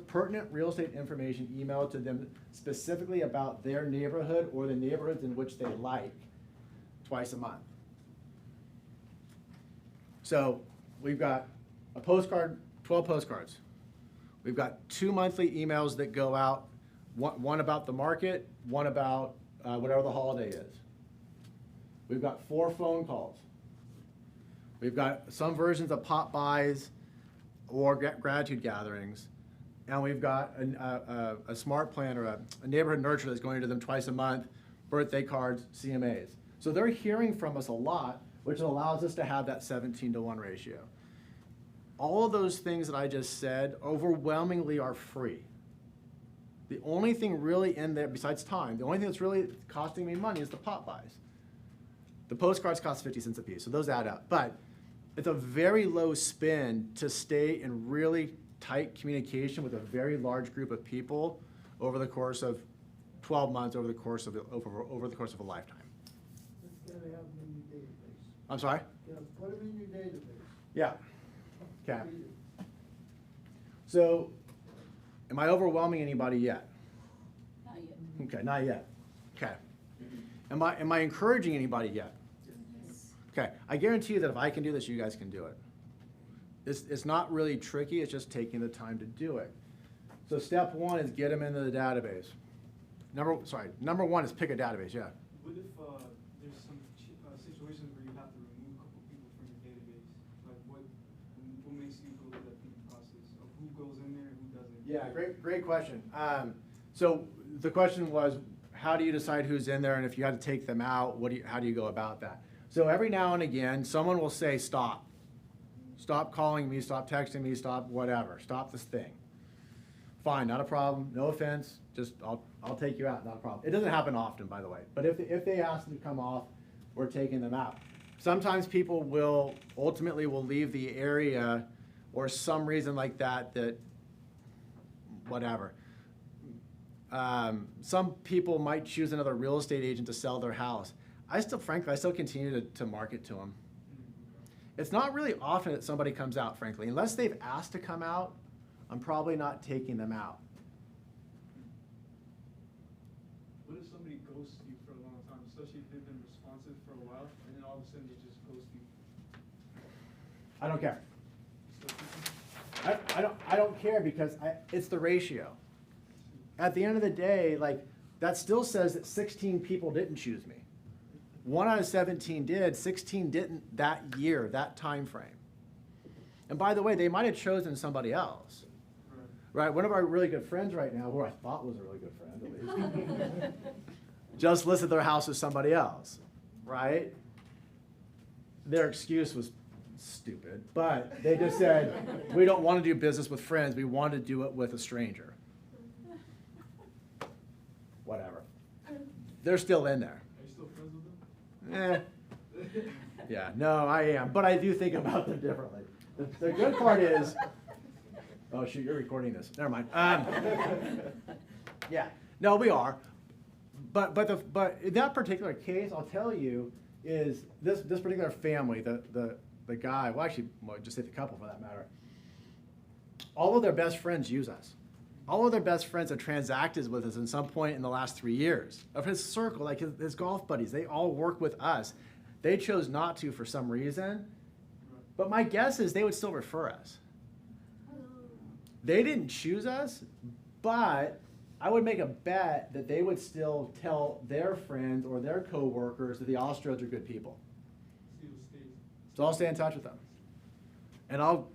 pertinent real estate information emailed to them specifically about their neighborhood or the neighborhoods in which they like twice a month. So we've got a postcard, 12 postcards. We've got 2 monthly emails that go out, one about the market, one about whatever the holiday is. We've got 4 phone calls. We've got some versions of pop buys or gratitude gatherings, and we've got a smart plan or a neighborhood nurture that's going to them twice a month, birthday cards, CMAs. So they're hearing from us a lot, which allows us to have that 17-to-1 ratio. All of those things that I just said overwhelmingly are free. The only thing really in there, besides time, the only thing that's really costing me money is the pop buys. The postcards cost 50 cents a piece, so those add up. But it's a very low spend to stay in really tight communication with a very large group of people over the course of 12 months, over the course of a lifetime. Just gotta have them in your database. I'm sorry? You gotta put them in your database. Yeah. Okay. Read it. So, am I overwhelming anybody yet? Not yet. Okay, not yet. Okay. Am I encouraging anybody yet? Okay, I guarantee you that if I can do this, you guys can do it. It's not really tricky, it's just taking the time to do it. So step 1 is get them into the database. Number 1 is pick a database, yeah. What if there's some situations where you have to remove a couple people from your database? Like what makes you go through that thinking process of who goes in there and who doesn't? Yeah, great question. So the question was, how do you decide who's in there, and if you had to take them out, how do you go about that? So every now and again, someone will say, stop. Stop calling me, stop texting me, stop whatever, stop this thing. Fine, not a problem, no offense, just I'll take you out, not a problem. It doesn't happen often, by the way, but if they ask to come off, we're taking them out. Sometimes people will ultimately leave the area or some reason like that, whatever. Some people might choose another real estate agent to sell their house. Frankly, I still continue to market to them. It's not really often that somebody comes out, frankly. Unless they've asked to come out, I'm probably not taking them out. What if somebody ghosts you for a long time, especially if they've been responsive for a while, and then all of a sudden they just ghost you? I don't care. So, I don't care because it's the ratio. At the end of the day, that still says that 16 people didn't choose me. 1 out of 17 did, 16 didn't that year, that time frame. And by the way, they might have chosen somebody else. Right? One of our really good friends right now, who I thought was a really good friend at least, just listed their house with somebody else, right? Their excuse was stupid, but they just said, we don't want to do business with friends, we want to do it with a stranger. Whatever. They're still in there. are you still friends with them? Yeah, no, I am, but I do think about them differently. The good part is, oh shoot, you're recording this. Never mind. Yeah, no, we are, but in that particular case, I'll tell you, is this particular family, the guy, well, actually, just say the couple for that matter. All of their best friends use us. All of their best friends have transacted with us at some point in the last 3 years. Of his circle, like his golf buddies, they all work with us. They chose not to for some reason, but my guess is they would still refer us. They didn't choose us, but I would make a bet that they would still tell their friends or their coworkers that the Ostrodes are good people. So I'll stay in touch with them. And I'll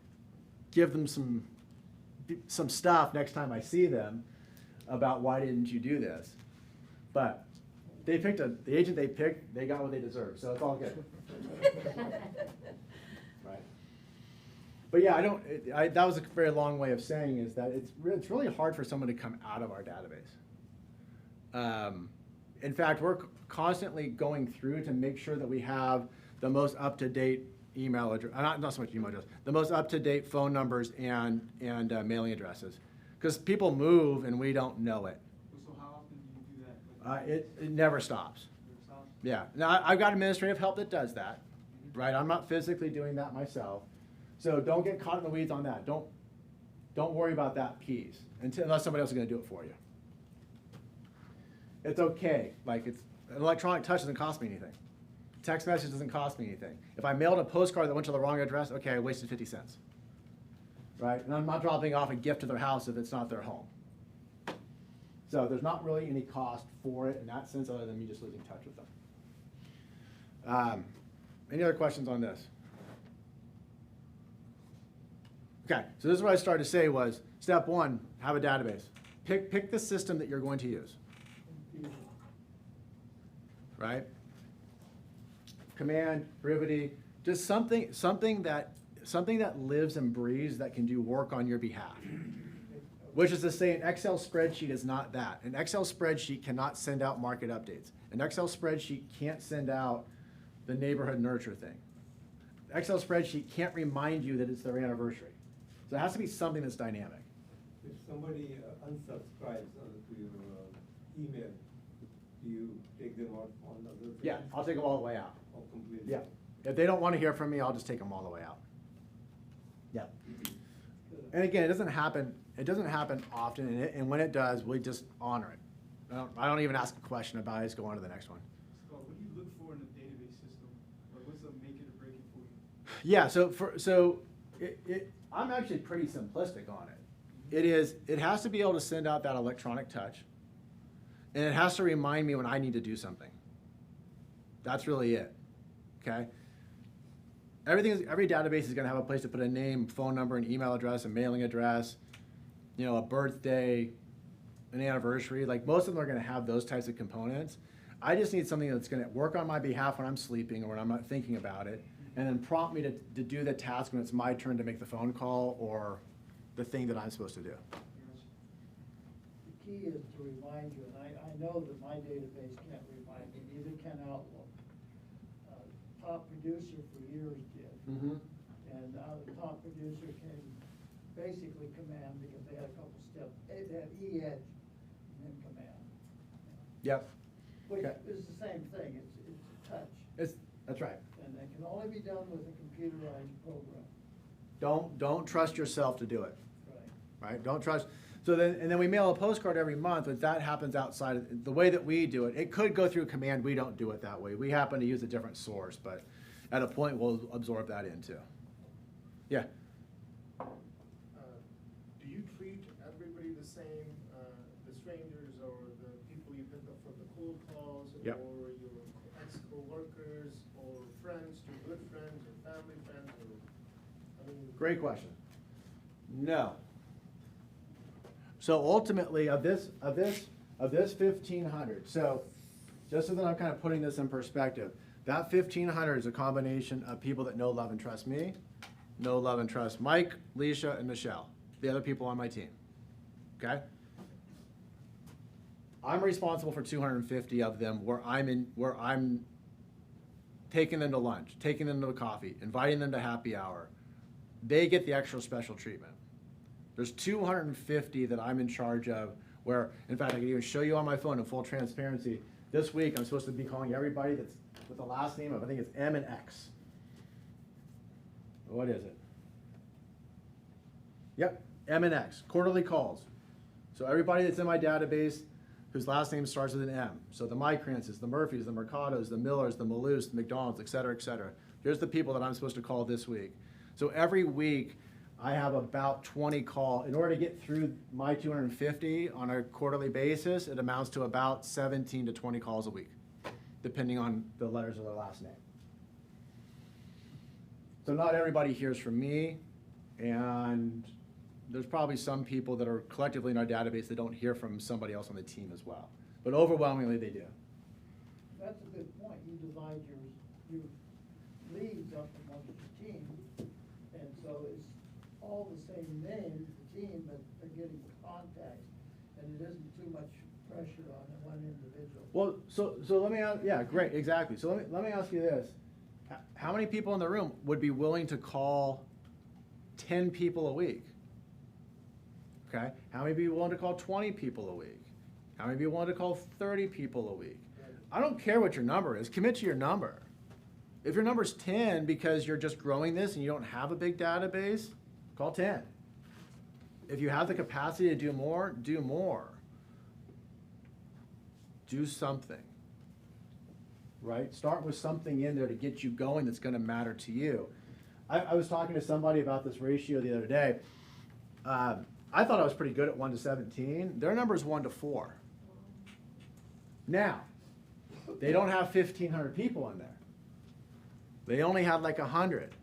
give them some stuff next time I see them about why didn't you do this. But they picked the agent they picked, they got what they deserved, so it's all good. Right. But yeah, that was a very long way of saying is that it's really hard for someone to come out of our database. In fact, we're constantly going through to make sure that we have the most up-to-date email address, not so much email address, the most up-to-date phone numbers and mailing addresses. Because people move and we don't know it. So how often do you do that? Like, It never stops. never stops? Yeah. Now, I've got administrative help that does that, right? I'm not physically doing that myself. So don't get caught in the weeds on that. Don't worry about that piece unless somebody else is going to do it for you. It's okay. Like, an electronic touch doesn't cost me anything. Text message doesn't cost me anything. If I mailed a postcard that went to the wrong address, okay, I wasted 50 cents. Right? And I'm not dropping off a gift to their house if it's not their home. So there's not really any cost for it in that sense other than me just losing touch with them. Any other questions on this? Okay, so this is what I started to say was, step one, have a database. Pick the system that you're going to use. Right? Command, Brivity, just something that lives and breathes that can do work on your behalf. Which is to say an Excel spreadsheet is not that. An Excel spreadsheet cannot send out market updates. An Excel spreadsheet can't send out the neighborhood nurture thing. The Excel spreadsheet can't remind you that it's their anniversary. So it has to be something that's dynamic. If somebody unsubscribes to your email, do you take them out on other things? Yeah, I'll take them all the way out. Or completely? Yeah. If they don't want to hear from me, I'll just take them all the way out. Yeah. And again, it doesn't happen often, and when it does, we just honor it. I don't even ask a question about it, just go on to the next one. Scott, what do you look for in a database system? Like, what's the make it or break it for you? Yeah, I'm actually pretty simplistic on it. It has to be able to send out that electronic touch, and it has to remind me when I need to do something. That's really it, okay? Every database is gonna have a place to put a name, phone number, an email address, a mailing address, a birthday, an anniversary. Like, most of them are gonna have those types of components. I just need something that's gonna work on my behalf when I'm sleeping or when I'm not thinking about it, and then prompt me to do the task when it's my turn to make the phone call or the thing that I'm supposed to do. The key is to remind you, and I know that my database can't remind me, neither can Outlook. Top producer for years did. Mm-hmm. And the top producer can basically command, because they had a couple steps, they had E-edge and then command. Yep. Which Okay. is the same thing, it's a touch. That's right. And it can only be done with a computerized program. Don't trust yourself to do it. Right. Right? Don't trust. So then we mail a postcard every month, but that happens outside of the way that we do it. It could go through command. We don't do it that way. We happen to use a different source, but at a point we'll absorb that in too. Yeah. Do you treat everybody the same, the strangers or the people you pick up from the cold calls? Yep. Or your ex-co-workers or friends to good friends or family friends or, I mean. Great question. No. So ultimately, of this 1,500, so just so that I'm kind of putting this in perspective, that 1,500 is a combination of people that know, love, and trust me, know, love, and trust Mike, Leisha, and Michelle, the other people on my team. Okay? I'm responsible for 250 of them where I'm taking them to lunch, taking them to coffee, inviting them to happy hour. They get the extra special treatment. There's 250 that I'm in charge of where, in fact, I can even show you on my phone in full transparency. This week, I'm supposed to be calling everybody that's with the last name of, I think it's M and X. What is it? Yep, M and X, quarterly calls. So everybody that's in my database whose last name starts with an M. So the Micrances, the Murphys, the Mercados, the Millers, the Malus, the McDonald's, et cetera, et cetera. Here's the people that I'm supposed to call this week. So every week, I have about 20 calls. In order to get through my 250 on a quarterly basis, it amounts to about 17 to 20 calls a week, depending on the letters of their last name. So not everybody hears from me, and there's probably some people that are collectively in our database that don't hear from somebody else on the team as well. But overwhelmingly, they do. That's a good point. You divide your leads up amongst your team, and so it's all the same name, the team, but they're getting contacts, and it isn't too much pressure on one Well, so let me ask, yeah, great, exactly. So let me ask you this. How many people in the room would be willing to call 10 people a week? Okay, how many be willing to call 20 people a week? How many be willing to call 30 people a week? I don't care what your number is, commit to your number. If your number's 10 because you're just growing this and you don't have a big database, call 10. If you have the capacity to do more, do more. Do something, right? Start with something in there to get you going that's gonna matter to you. I was talking to somebody about this ratio the other day. I thought I was pretty good at 1 to 17. Their number is 1 to 4. Now, they don't have 1,500 people in there. They only had like 100.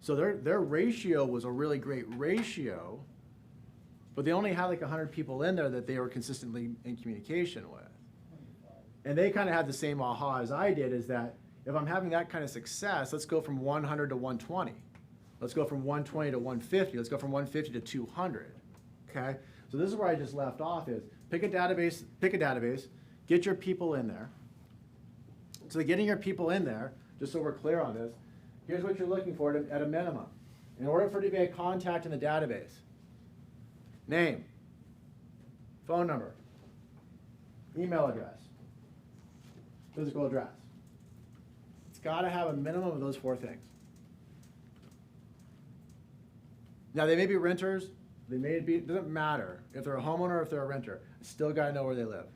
So their ratio was a really great ratio, but they only had like 100 people in there that they were consistently in communication with. And they kind of had the same aha as I did, is that if I'm having that kind of success, let's go from 100 to 120. Let's go from 120 to 150. Let's go from 150 to 200. Okay? So this is where I just left off is pick a database, get your people in there. So getting your people in there, just so we're clear on this, here's what you're looking for at a minimum. In order for it to be a contact in the database, name, phone number, email address, physical address. It's got to have a minimum of those 4 things. Now, they may be renters. They may be, it doesn't matter. If they're a homeowner or if they're a renter, I still got to know where they live.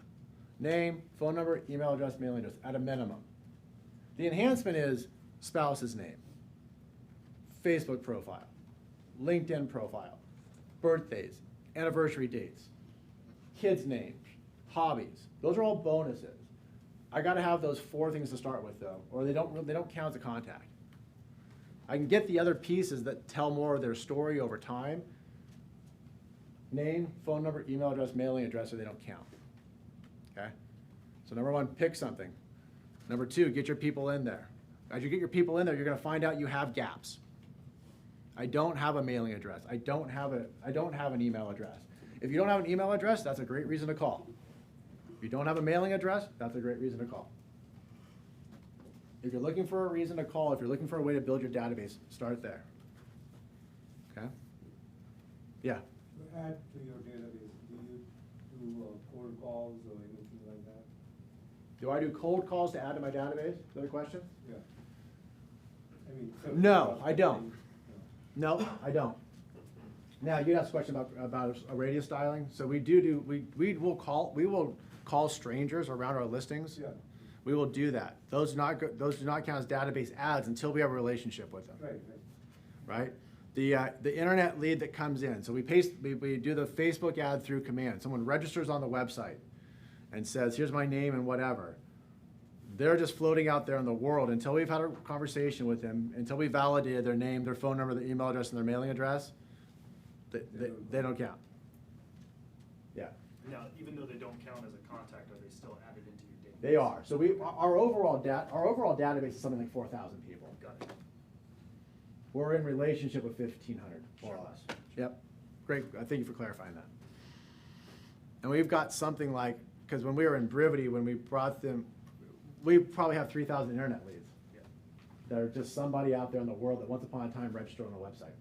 Name, phone number, email address, mailing address, at a minimum. The enhancement is spouse's name, Facebook profile, LinkedIn profile, birthdays, anniversary dates, kids' names, hobbies. Those are all bonuses. I got to have those 4 things to start with, though, or they don't count as a contact. I can get the other pieces that tell more of their story over time. Name, phone number, email address, mailing address, or they don't count. Okay? So number 1, pick something. Number 2, get your people in there. As you get your people in there, you're going to find out you have gaps. I don't have a mailing address. I don't have an email address. If you don't have an email address, that's a great reason to call. If you don't have a mailing address, that's a great reason to call. If you're looking for a reason to call, if you're looking for a way to build your database, start there. Okay? Yeah? To add to your database, do you do cold calls or anything like that? Do I do cold calls to add to my database? Is that a question? Yeah. I mean, No, I don't. No, I don't. Now, you asked a question about a radius styling. So we will call strangers around our listings. Yeah. We will do that. Those do not count as database ads until we have a relationship with them. Right. Right? The internet lead that comes in. So we do the Facebook ad through command. Someone registers on the website and says, here's my name and whatever. They're just floating out there in the world until we've had a conversation with them, until we validated their name, their phone number, their email address, and their mailing address. They don't count. Yeah. Now, even though they don't count as a contact, are they still added into your database? They are. So our overall database is something like 4,000 people. Got it. We're in relationship with 1,500 more or Sure. less. Yep. Great. Thank you for clarifying that. And we've got something like, because when we were in Brivity, when we brought them, we probably have 3,000 internet leads. Yeah. That are just somebody out there in the world that once upon a time registered on the website.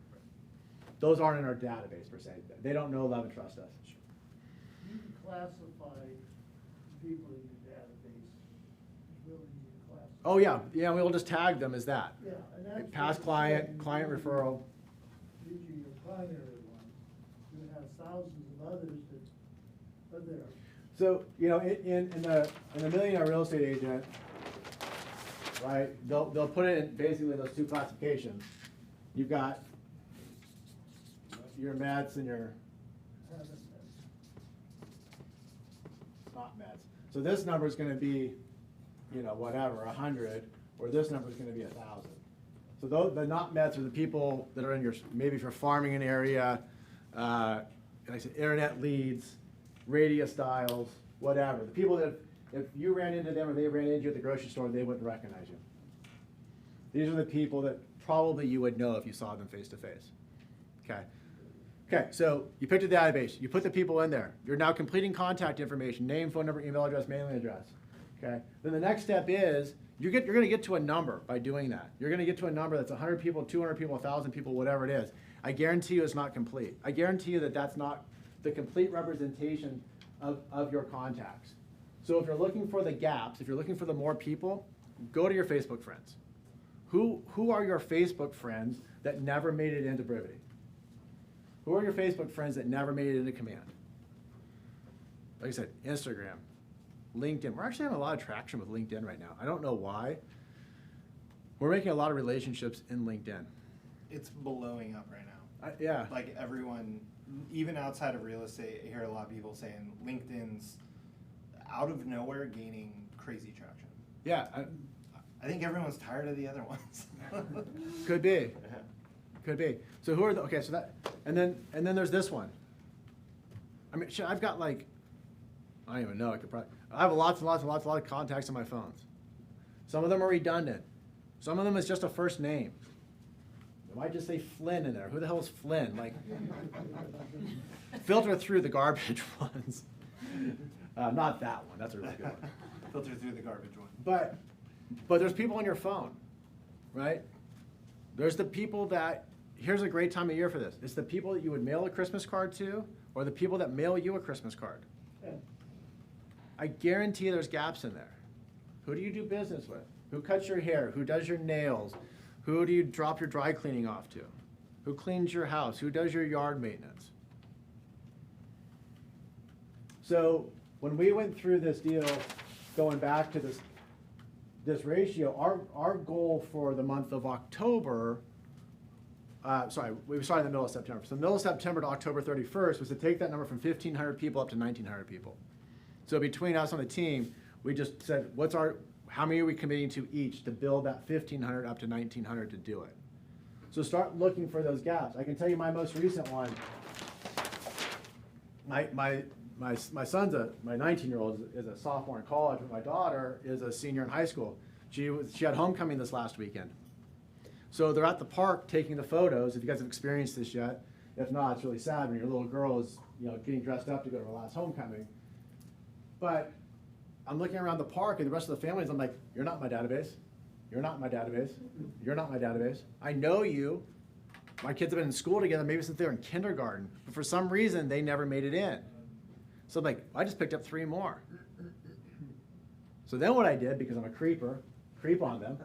Those aren't in our database per se. They don't know, love, and trust us. You can classify people in your database. It's really easy to classify. Oh yeah, we'll just tag them as that. Yeah, and that's. Past what client, you client really- referral. Usually your primary ones. You have thousands of others that are there. So, in the millionaire real estate agent, right, they'll put it in basically those 2 classifications. You've got your Mets and your not Mets. So this number is going to be, whatever, 100, or this number is going to be 1,000. So the not Mets are the people that are in your, maybe if you're farming an area, like I said, internet leads, radius dials, whatever. The people that, if you ran into them or they ran into you at the grocery store, they wouldn't recognize you. These are the people that probably you would know if you saw them face to face. Okay. Okay, so you picked a database, you put the people in there. You're now completing contact information, name, phone number, email address, mailing address. Okay, then the next step is you're going to get to a number by doing that. You're going to get to a number that's 100 people, 200 people, 1,000 people, whatever it is. I guarantee you it's not complete. I guarantee you that that's not the complete representation of your contacts. So if you're looking for the gaps, if you're looking for the more people, go to your Facebook friends. Who are your Facebook friends that never made it into Brevity? Who are your Facebook friends that never made it into Command? Like I said, Instagram, LinkedIn. We're actually having a lot of traction with LinkedIn right now. I don't know why. We're making a lot of relationships in LinkedIn. It's blowing up right now. Yeah. Like everyone, even outside of real estate, I hear a lot of people saying LinkedIn's out of nowhere gaining crazy traction. Yeah. I think everyone's tired of the other ones. Could be. Yeah. Could be. So who are the, okay, so that, and then there's this one. I mean, shit, I've got like, I don't even know, I have lots of contacts on my phones. Some of them are redundant. Some of them is just a first name. It might just say Flynn in there. Who the hell is Flynn? Like, filter through the garbage ones. Not that one, that's a really good one. Filter through the garbage one. But there's people on your phone, right? There's the people that, here's a great time of year for this. It's the people that you would mail a Christmas card to, or the people that mail you a Christmas card. I guarantee there's gaps in there. Who do you do business with? Who cuts your hair? Who does your nails? Who do you drop your dry cleaning off to? Who cleans your house? Who does your yard maintenance? So when we went through this deal, going back to this ratio, our goal for the month of October, we started in the middle of September. So the middle of September to October 31st was to take that number from 1,500 people up to 1,900 people. So between us on the team, we just said, how many are we committing to each to build that 1,500 up to 1,900 to do it? So start looking for those gaps. I can tell you my most recent one. My son's my 19-year-old is a sophomore in college, but my daughter is a senior in high school. She had homecoming this last weekend. So they're at the park taking the photos. If you guys have experienced this yet, if not, it's really sad when your little girl is getting dressed up to go to her last homecoming. But I'm looking around the park and the rest of the families, I'm like, you're not my database. You're not my database. You're not my database. I know you. My kids have been in school together maybe since they were in kindergarten, but for some reason they never made it in. So I'm like, I just picked up 3 more. So then what I did, because I'm a creep on them,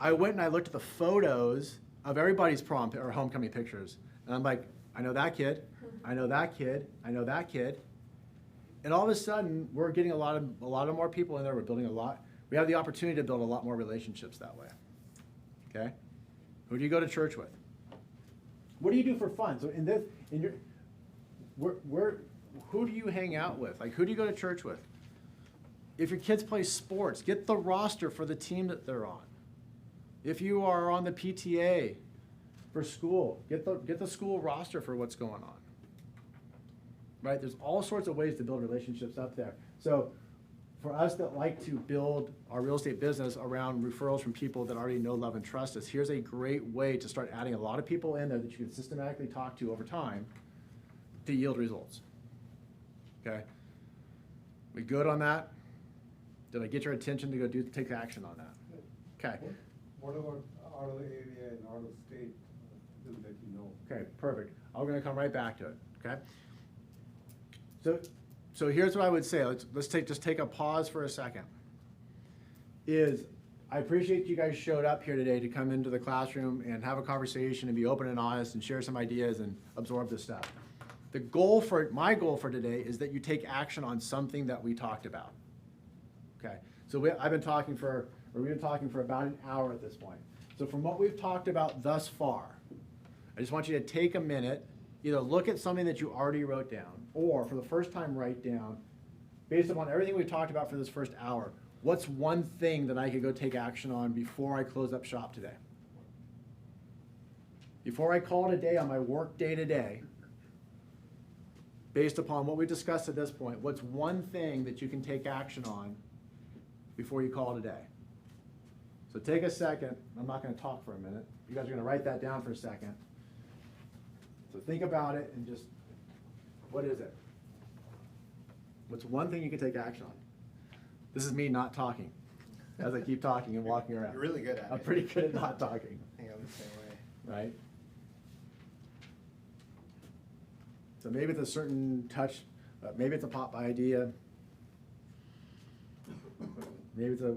I went and I looked at the photos of everybody's prom or homecoming pictures. And I'm like, I know that kid, I know that kid, I know that kid. And all of a sudden, we're getting a lot of more people in there. We're building we have the opportunity to build a lot more relationships that way. Okay? Who do you go to church with? What do you do for fun? So who do you hang out with? Like, who do you go to church with? If your kids play sports, get the roster for the team that they're on. If you are on the PTA for school, get the school roster for what's going on. Right? There's all sorts of ways to build relationships up there. So for us that like to build our real estate business around referrals from people that already know, love, and trust us, here's a great way to start adding a lot of people in there that you can systematically talk to over time to yield results. Okay? We good on that? Did I get your attention to go take action on that? Okay. What about out of the area and out of state? We'll let you know. Okay, perfect. I'm going to come right back to it. Okay. So here's what I would say. Let's take a pause for a second. I appreciate you guys showed up here today to come into the classroom and have a conversation and be open and honest and share some ideas and absorb this stuff. My goal for today is that you take action on something that we talked about. Okay. So we've been talking for about an hour at this point. So from what we've talked about thus far, I just want you to take a minute, either look at something that you already wrote down, or for the first time write down, based upon everything we've talked about for this first hour, what's one thing that I could go take action on before I close up shop today? Before I call it a day on my work day today, based upon what we discussed at this point, what's one thing that you can take action on before you call it a day? So take a second. I'm not going to talk for a minute. You guys are going to write that down for a second. So think about it and just, what is it? What's one thing you can take action on? This is me not talking, as I keep talking and walking around. You're really good at it. I'm pretty good at not talking, I think I'm the same way. right? So maybe it's a certain touch, maybe it's a pop idea. Maybe it's a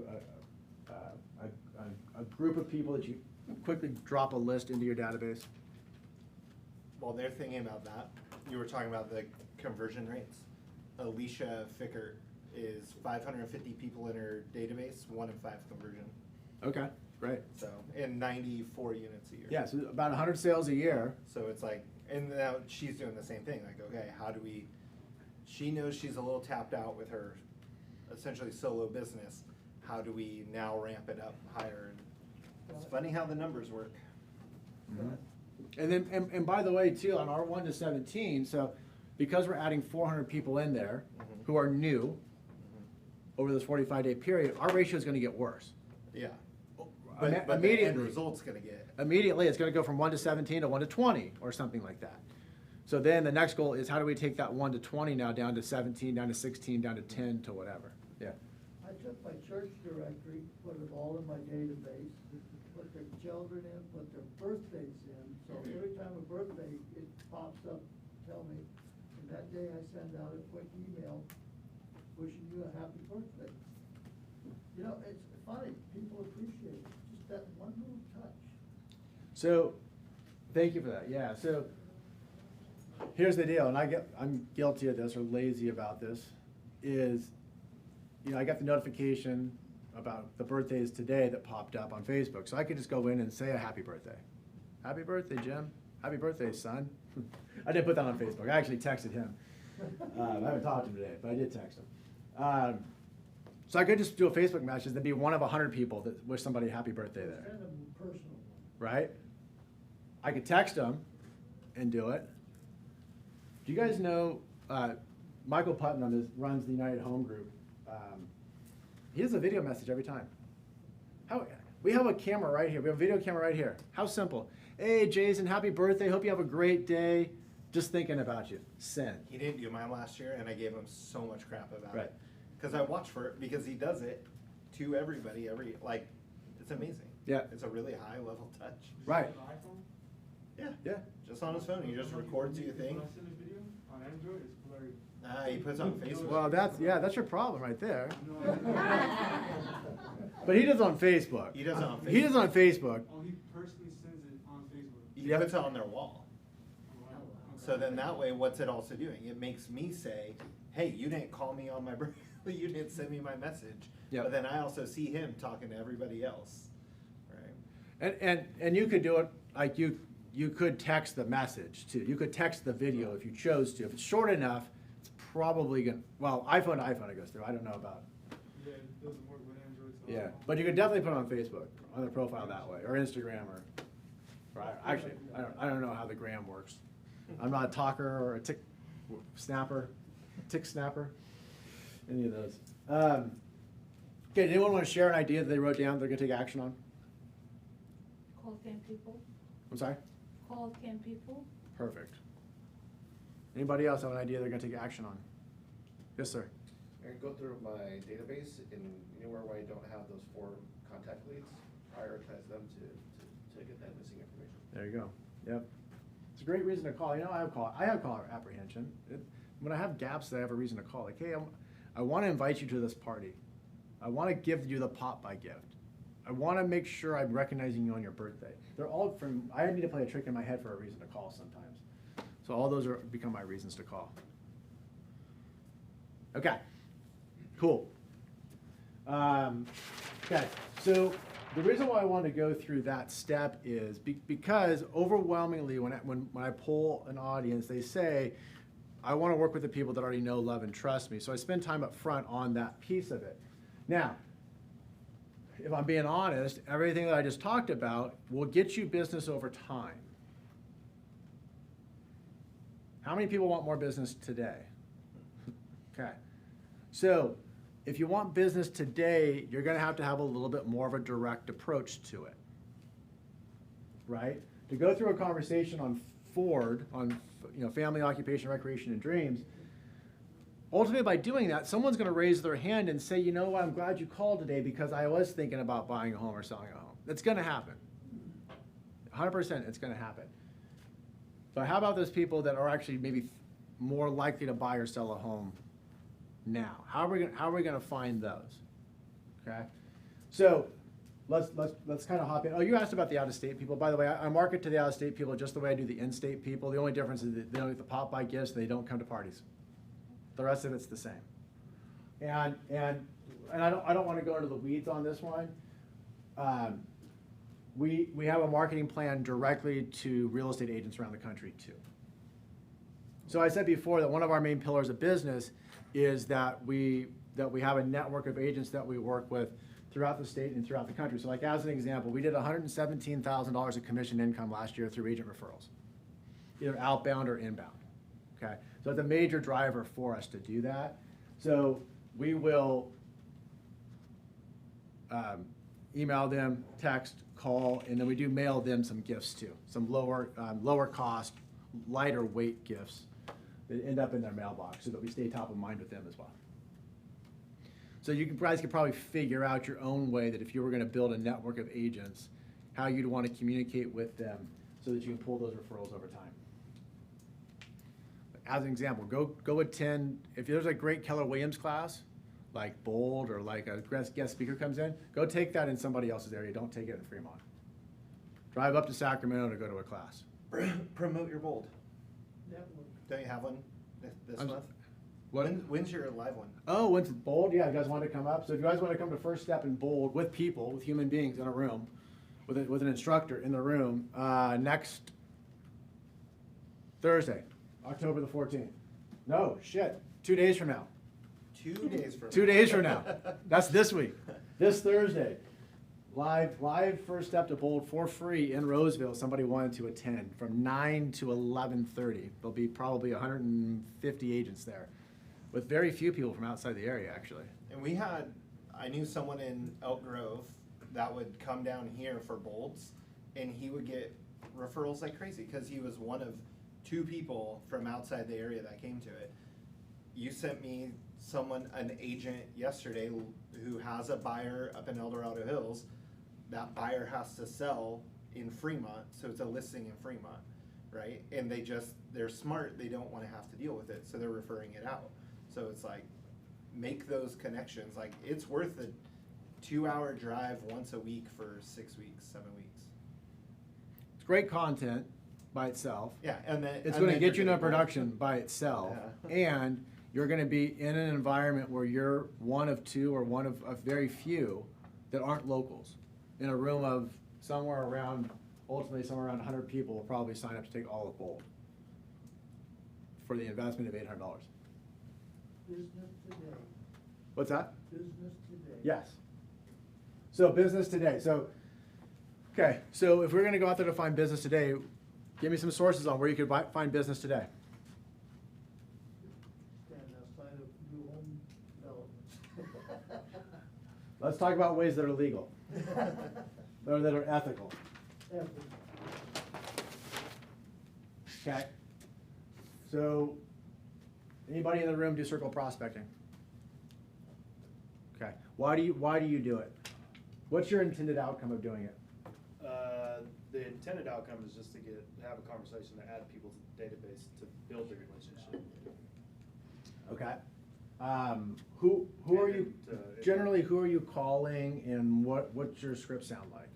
group of people that you quickly drop a list into your database. While they're thinking about that, you were talking about the conversion rates. Alicia Fickert is 550 people in her database, 1 in 5 conversion. Okay, great. So, and 94 units a year. Yeah, so about 100 sales a year. So it's like, and now she's doing the same thing, like, okay, how do we, she knows she's a little tapped out with her essentially solo business. How do we now ramp it up higher? And it's funny how the numbers work. Mhm. And then, and by the way, too, on our 1 to 17, so because we're adding 400 people in there Mhm. who are new over this 45-day period, our ratio is going to get worse. Yeah. Imme- But the end immediately. result's gonna get. Immediately, it's going to go from 1 to 17 to 1 to 20 or something like that. So then the next goal is how do we take that 1 to 20 now down to 17, down to 16, down to 10 to whatever. Yeah. I took my church directory, put it all in my database, put their children in, put their birthdays in, so every time a birthday, it pops up, tell me, and that day I send out a quick email wishing you a happy birthday. You know, it's funny, people appreciate it, just that one little touch. So, thank you for that. Yeah, so here's the deal, and I'm guilty of this or lazy about this, is, you know, I got the notification about the birthdays today that popped up on Facebook. So I could just go in and say a happy birthday. Happy birthday, Jim. Happy birthday, son. I didn't put that on Facebook. I actually texted him. I haven't talked to him today, but I did text him. So I could just do a Facebook message. There'd be one of 100 people that wish somebody a happy birthday there. Send them a personal one. Right? I could text them and do it. Do you guys know Michael Putnam runs the United Home Group? He does a video message every time. We have a camera right here. We have a video camera right here. How simple. Hey, Jason, happy birthday. Hope you have a great day. Just thinking about you. Send. He didn't do mine last year, and I gave him so much crap about Right. it. Because I watch for it, because he does it to everybody, like, it's amazing. Yeah. It's a really high level touch. Right. On iPhone? Yeah. Yeah. Just on his phone, he just records you a thing. When I send a video on Android, it's blurry. He puts it on Facebook. Well, that's your problem right there. No, But he does it on Facebook. He does it on Facebook. He does it on Facebook. Oh, he personally sends it on Facebook. He Yep. puts it on their wall. Wow. So then that way, what's it also doing? It makes me say, hey, you didn't call me on my birthday, you didn't send me my message. Yep. But then I also see him talking to everybody else, right? And you could do it like you could text the message too. You could text the video if you chose to. If it's short enough, it's probably gonna, well, iPhone to iPhone it goes through. I don't know about. Yeah, it doesn't work with Android. So Yeah, but you could definitely put it on Facebook, on the profile that way, or Instagram, or actually, I don't know how the gram works. I'm not a talker or a tick snapper, any of those. Okay, anyone want to share an idea that they wrote down they're gonna take action on? Call 10 people, I'm sorry? call 10 people. Perfect. Anybody else have an idea they're gonna take action on? Yes, sir. I can go through my database and anywhere where I don't have those 4 contact leads, prioritize them to get that missing information. There you go. Yep. It's a great reason to call. You know, I have caller apprehension. When I have gaps, I have a reason to call. Like, hey, I want to invite you to this party. I want to give you the pop-by gift. I want to make sure I'm recognizing you on your birthday. They're all from, I need to play a trick in my head for a reason to call sometimes. So all those become my reasons to call. Okay, cool. Okay, so the reason why I want to go through that step is because overwhelmingly when I poll an audience, they say, I want to work with the people that already know, love, and trust me. So I spend time up front on that piece of it. Now, if I'm being honest, everything that I just talked about will get you business over time. How many people want more business today? Okay. So if you want business today, you're going to have a little bit more of a direct approach to it. Right? To go through a conversation on Ford on, family, occupation, recreation, and dreams, ultimately by doing that, someone's going to raise their hand and say, you know what, I'm glad you called today because I was thinking about buying a home or selling a home. That's going to happen. 100% it's going to happen. But how about those people that are actually maybe more likely to buy or sell a home now? How are we going to find those? Okay, so let's kind of hop in. Oh, you asked about the out-of-state people. By the way, I market to the out-of-state people just the way I do the in-state people. The only difference is that they don't get the pop-by gifts. They don't come to parties. The rest of it's the same. And I don't want to go into the weeds on this one. We have a marketing plan directly to real estate agents around the country too. So I said before that one of our main pillars of business is that we have a network of agents that we work with throughout the state and throughout the country. So like as an example, we did $117,000 of commission income last year through agent referrals, either outbound or inbound. Okay, so it's a major driver for us to do that. So we will email them, text, call, and then we do mail them some gifts too, some lower cost, lighter weight gifts that end up in their mailbox so that we stay top of mind with them as well. So you guys could probably figure out your own way that if you were going to build a network of agents, how you'd want to communicate with them so that you can pull those referrals over time. As an example, go attend, if there's a great Keller Williams class, like Bold or like a guest speaker comes in, go take that in somebody else's area. Don't take it in Fremont. Drive up to Sacramento to go to a class. Promote your Bold. Network. Don't you have one this I'm- month? What? When's your live one? Oh, when's Bold? Yeah, you guys want to come up? So if you guys want to come to First Step in Bold with people, with human beings in a room, with an instructor in the room, next Thursday, October the 14th. No, shit, 2 days from now. 2 days from 2 days from now. That's this week. This Thursday. Live First Step to Bold for free in Roseville. Somebody wanted to attend from 9 to 11:30. There'll be probably 150 agents there, with very few people from outside the area, actually. And I knew someone in Elk Grove that would come down here for Bolds, and he would get referrals like crazy because he was one of 2 people from outside the area that came to it. You sent me an agent yesterday who has a buyer up in El Dorado Hills. That buyer has to sell in Fremont, so it's a listing in Fremont, right? And they're smart, they don't want to have to deal with it, so they're referring it out. So it's like, make those connections. Like, it's worth a 2-hour drive once a week for 6 weeks, 7 weeks. It's great content by itself. Yeah, and then It's going to get you into production by itself, Yeah. and you're going to be in an environment where you're one of 2 or one of very few that aren't locals. In a room of ultimately somewhere around 100 people will probably sign up to take all of Bold for the investment of $800. Business today. What's that? Business today. Yes. So business today. So if we're going to go out there to find business today, give me some sources on where you could find business today. Stand outside of new home development. Let's talk about ways that are legal or that are ethical. Okay. So, anybody in the room do circle prospecting? Okay. Why do you do it? What's your intended outcome of doing it? The intended outcome is just to have a conversation to add people to the database to build the relationship. Okay. Who are you generally? Who are you calling, and what's your script sound like?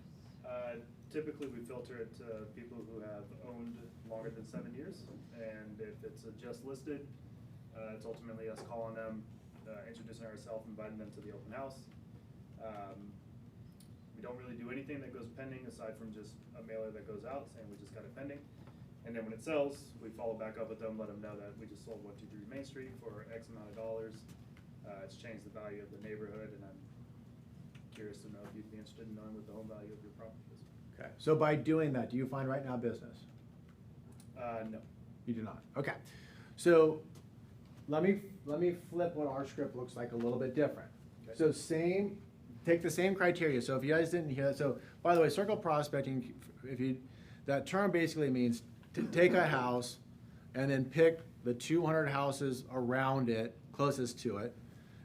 Typically, we filter it to people who have owned longer than 7 years, and if it's a just listed, it's ultimately us calling them, introducing ourselves, inviting them to the open house. We don't really do anything that goes pending aside from just a mailer that goes out saying we just got it pending. And then when it sells, we follow back up with them, let them know that we just sold 123 Main Street for X amount of dollars. It's changed the value of the neighborhood, and I'm curious to know if you'd be interested in knowing what the home value of your property is. Okay. So by doing that, do you find right now business? No. You do not. Okay. So let me flip what our script looks like a little bit different. Okay. So take the same criteria. So if you guys didn't hear that, so by the way, circle prospecting, that term basically means take a house and then pick the 200 houses around it, closest to it,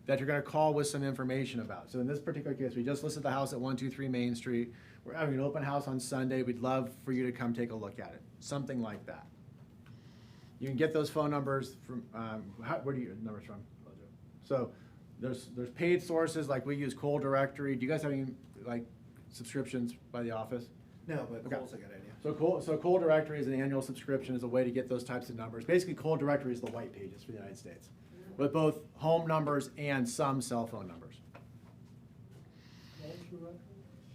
that you're gonna call with some information about. So in this particular case, we just listed the house at 123 Main Street. We're having an open house on Sunday. We'd love for you to come take a look at it. Something like that. You can get those phone numbers from, where do you get numbers from? So there's paid sources, like we use Coal Directory. Do you guys have any, like, subscriptions by the office? No, but Okay. Cole's a good idea. So Coal Directory is an annual subscription, is a way to get those types of numbers. Basically, Coal Directory is the white pages for the United States, with both home numbers and some cell phone numbers.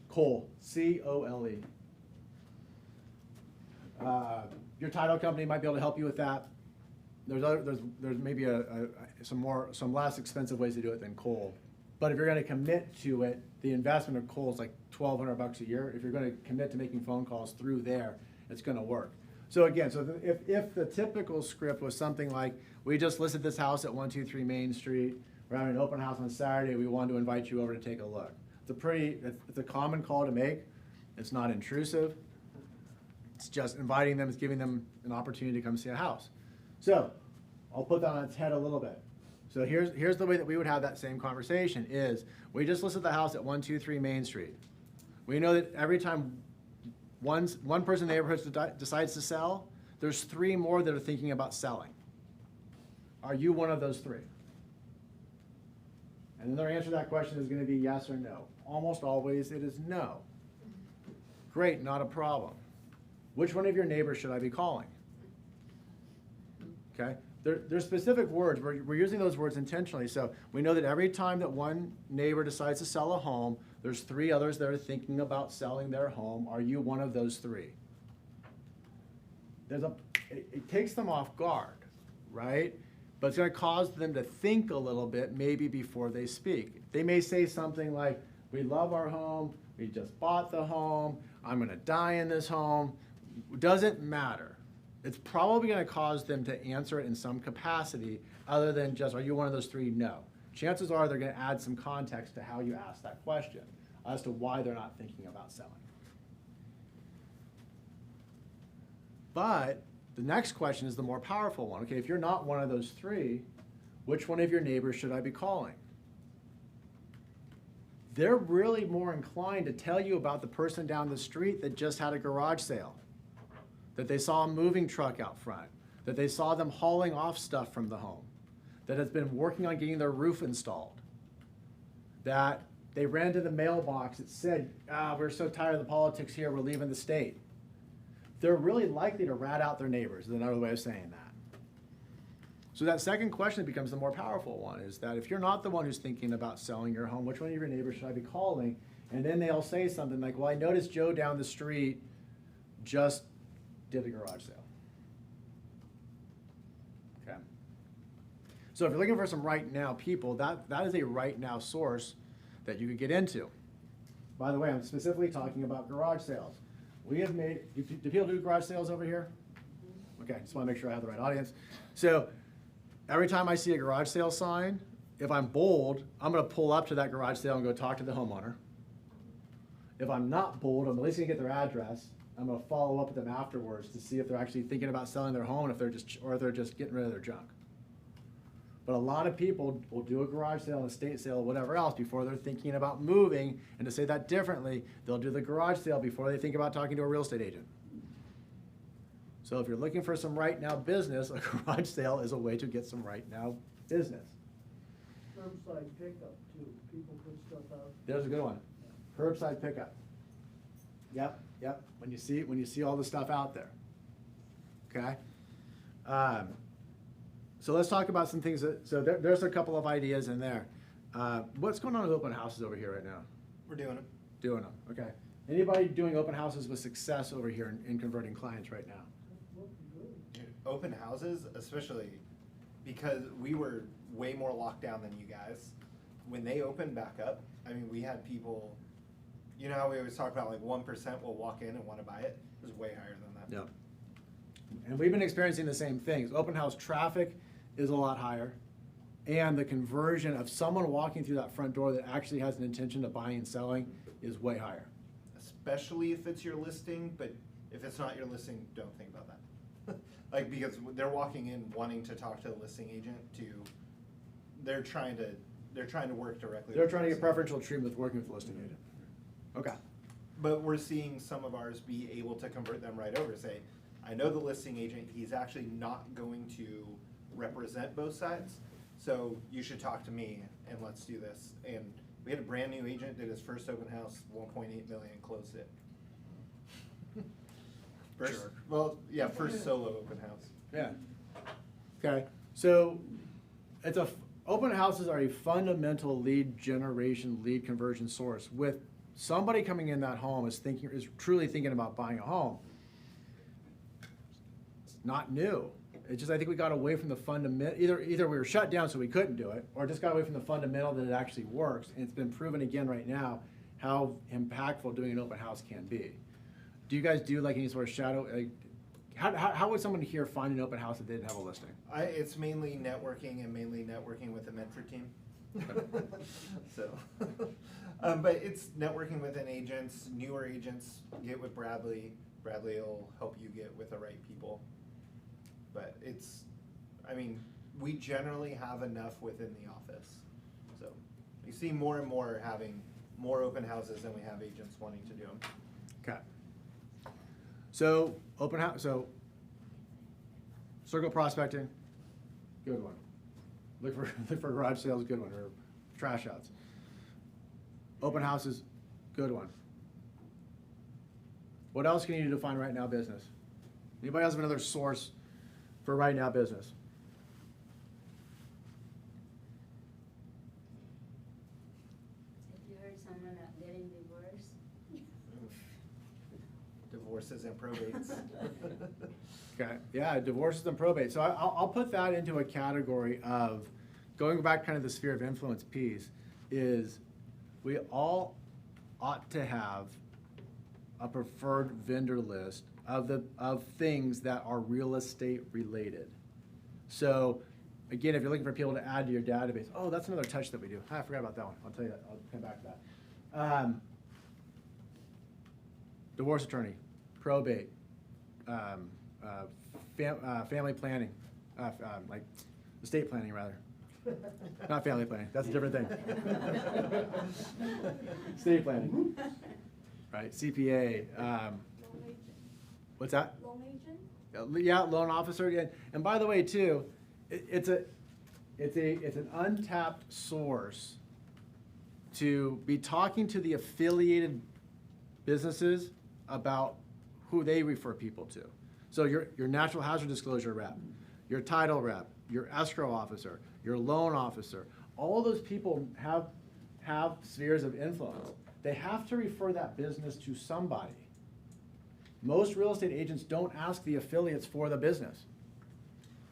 Coal, C-O-L-E. Your title company might be able to help you with that. There's maybe some less expensive ways to do it than coal. But if you're gonna commit to it, the investment of coal is like $1,200 a year. If you're gonna commit to making phone calls through there, it's gonna work. So again, if the typical script was something like, we just listed this house at 123 Main Street, we're having an open house on Saturday, we wanted to invite you over to take a look. It's a common call to make. It's not intrusive. It's just inviting them, it's giving them an opportunity to come see a house. So, I'll put that on its head a little bit. So here's the way that we would have that same conversation is, we just listed the house at 123 Main Street. We know that every time one person in the neighborhood decides to sell, there's 3 more that are thinking about selling. Are you one of those 3? And then their answer to that question is gonna be yes or no. Almost always it is no. Great, not a problem. Which one of your neighbors should I be calling? Okay, there's specific words, we're using those words intentionally, so we know that every time that one neighbor decides to sell a home, there's 3 others that are thinking about selling their home. Are you one of those 3? It takes them off guard, right? But it's gonna cause them to think a little bit, maybe before they speak. They may say something like, we love our home, we just bought the home, I'm gonna die in this home. Doesn't matter. It's probably gonna cause them to answer it in some capacity other than just, are you one of those 3? No. Chances are they're gonna add some context to how you ask that question as to why they're not thinking about selling. But the next question is the more powerful one. Okay, if you're not one of those 3, which one of your neighbors should I be calling? They're really more inclined to tell you about the person down the street that just had a garage sale, that they saw a moving truck out front, that they saw them hauling off stuff from the home, that has been working on getting their roof installed, that they ran to the mailbox that said, we're so tired of the politics here, we're leaving the state. They're really likely to rat out their neighbors, is another way of saying that. So that second question becomes the more powerful one, is that if you're not the one who's thinking about selling your home, which one of your neighbors should I be calling? And then they'll say something like, well, I noticed Joe down the street just did a garage sale. Okay. So if you're looking for some right now people, that is a right now source that you could get into. By the way, I'm specifically talking about garage sales. We have made, do people do garage sales over here? Okay, just want to make sure I have the right audience. So every time I see a garage sale sign, if I'm bold, I'm going to pull up to that garage sale and go talk to the homeowner. If I'm not bold, I'm at least going to get their address. I'm going to follow up with them afterwards to see if they're actually thinking about selling their home, or if they're just getting rid of their junk. But a lot of people will do a garage sale, an estate sale, whatever else before they're thinking about moving. And to say that differently, they'll do the garage sale before they think about talking to a real estate agent. So if you're looking for some right now business, a garage sale is a way to get some right now business. Curbside pickup too, people put stuff out. There's a good one. Curbside pickup. Yep. When you see all the stuff out there. Okay. So let's talk about some things there's a couple of ideas in there. What's going on with open houses over here right now? We're doing it. Doing them, okay. Anybody doing open houses with success over here in converting clients right now? Open houses, especially because we were way more locked down than you guys. When they opened back up, I mean, we had people, you know how we always talk about like 1% will walk in and want to buy it? It was way higher than that. Yeah. And we've been experiencing the same things. Open house traffic is a lot higher, and the conversion of someone walking through that front door that actually has an intention of buying and selling is way higher. Especially if it's your listing, but if it's not your listing, don't think about that. Like, because they're walking in wanting to talk to the listing agent they're trying to work directly. They're with trying to the get listing preferential agent. treatment with working with the listing agent. Okay. But we're seeing some of ours be able to convert them right over, say, I know the listing agent, he's actually not going to represent both sides, so you should talk to me and let's do this. And we had a brand new agent, did his first open house, 1.8 million, closed it. First, Jerk. well, yeah, first solo open house. Yeah. Okay, so open houses are a fundamental lead generation, lead conversion source. With somebody coming in that home is truly thinking about buying a home. It's not new. It's just I think we got away from the fundamental. Either we were shut down so we couldn't do it, or just got away from the fundamental that it actually works. And it's been proven again right now how impactful doing an open house can be. Do you guys do like any sort of shadow? How would someone here find an open house if they didn't have a listing? It's mainly networking and mainly networking with the Medford team. So, but it's networking with agents, newer agents, get with Bradley. Bradley will help you get with the right people. But we generally have enough within the office. So you see more and more having more open houses than we have agents wanting to do them. Okay. So open house. So circle prospecting, good one. Look for garage sales, good one, or trash outs. Open houses, good one. What else can you do to find right now business? Anybody else have another source for right now business? Have you heard someone getting divorced? Divorces and probates. Okay, yeah, divorces and probate. So I'll put that into a category of going back kind of the sphere of influence piece is we all ought to have a preferred vendor list of things that are real estate related. So again, if you're looking for people to add to your database, oh, that's another touch that we do. I forgot about that one. I'll tell you that. I'll come back to that. Divorce attorney, probate, family planning, like estate planning rather. Not family planning, that's a different thing. Estate planning, right, CPA, what's that? Loan agent? Yeah, loan officer, and by the way too, it's an untapped source to be talking to the affiliated businesses about who they refer people to. So your natural hazard disclosure rep, your title rep, your escrow officer, your loan officer, all those people have spheres of influence. They have to refer that business to somebody. Most real estate agents don't ask the affiliates for the business.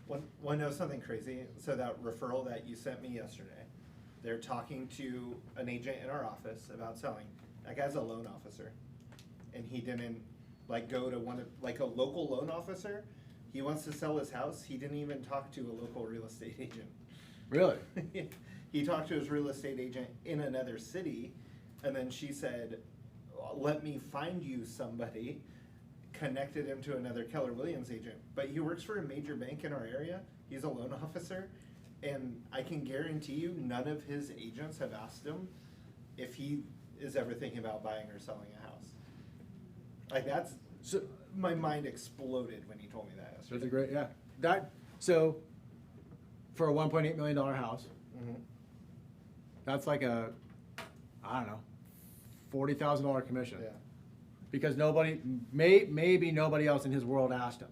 Want to know something crazy? So that referral that you sent me yesterday, they're talking to an agent in our office about selling. That guy's a loan officer, and he didn't go to a local loan officer. He wants to sell his house. He didn't even talk to a local real estate agent. Really? He talked to his real estate agent in another city, and then she said, "Let me find you somebody." Connected him to another Keller Williams agent, but he works for a major bank in our area. He's a loan officer, and I can guarantee you none of his agents have asked him if he is ever thinking about buying or selling a house. My mind exploded when he told me that yesterday. That's a great, yeah. So for a $1.8 million house, that's like a, I don't know, $40,000 commission. Yeah. Because maybe nobody else in his world asked him.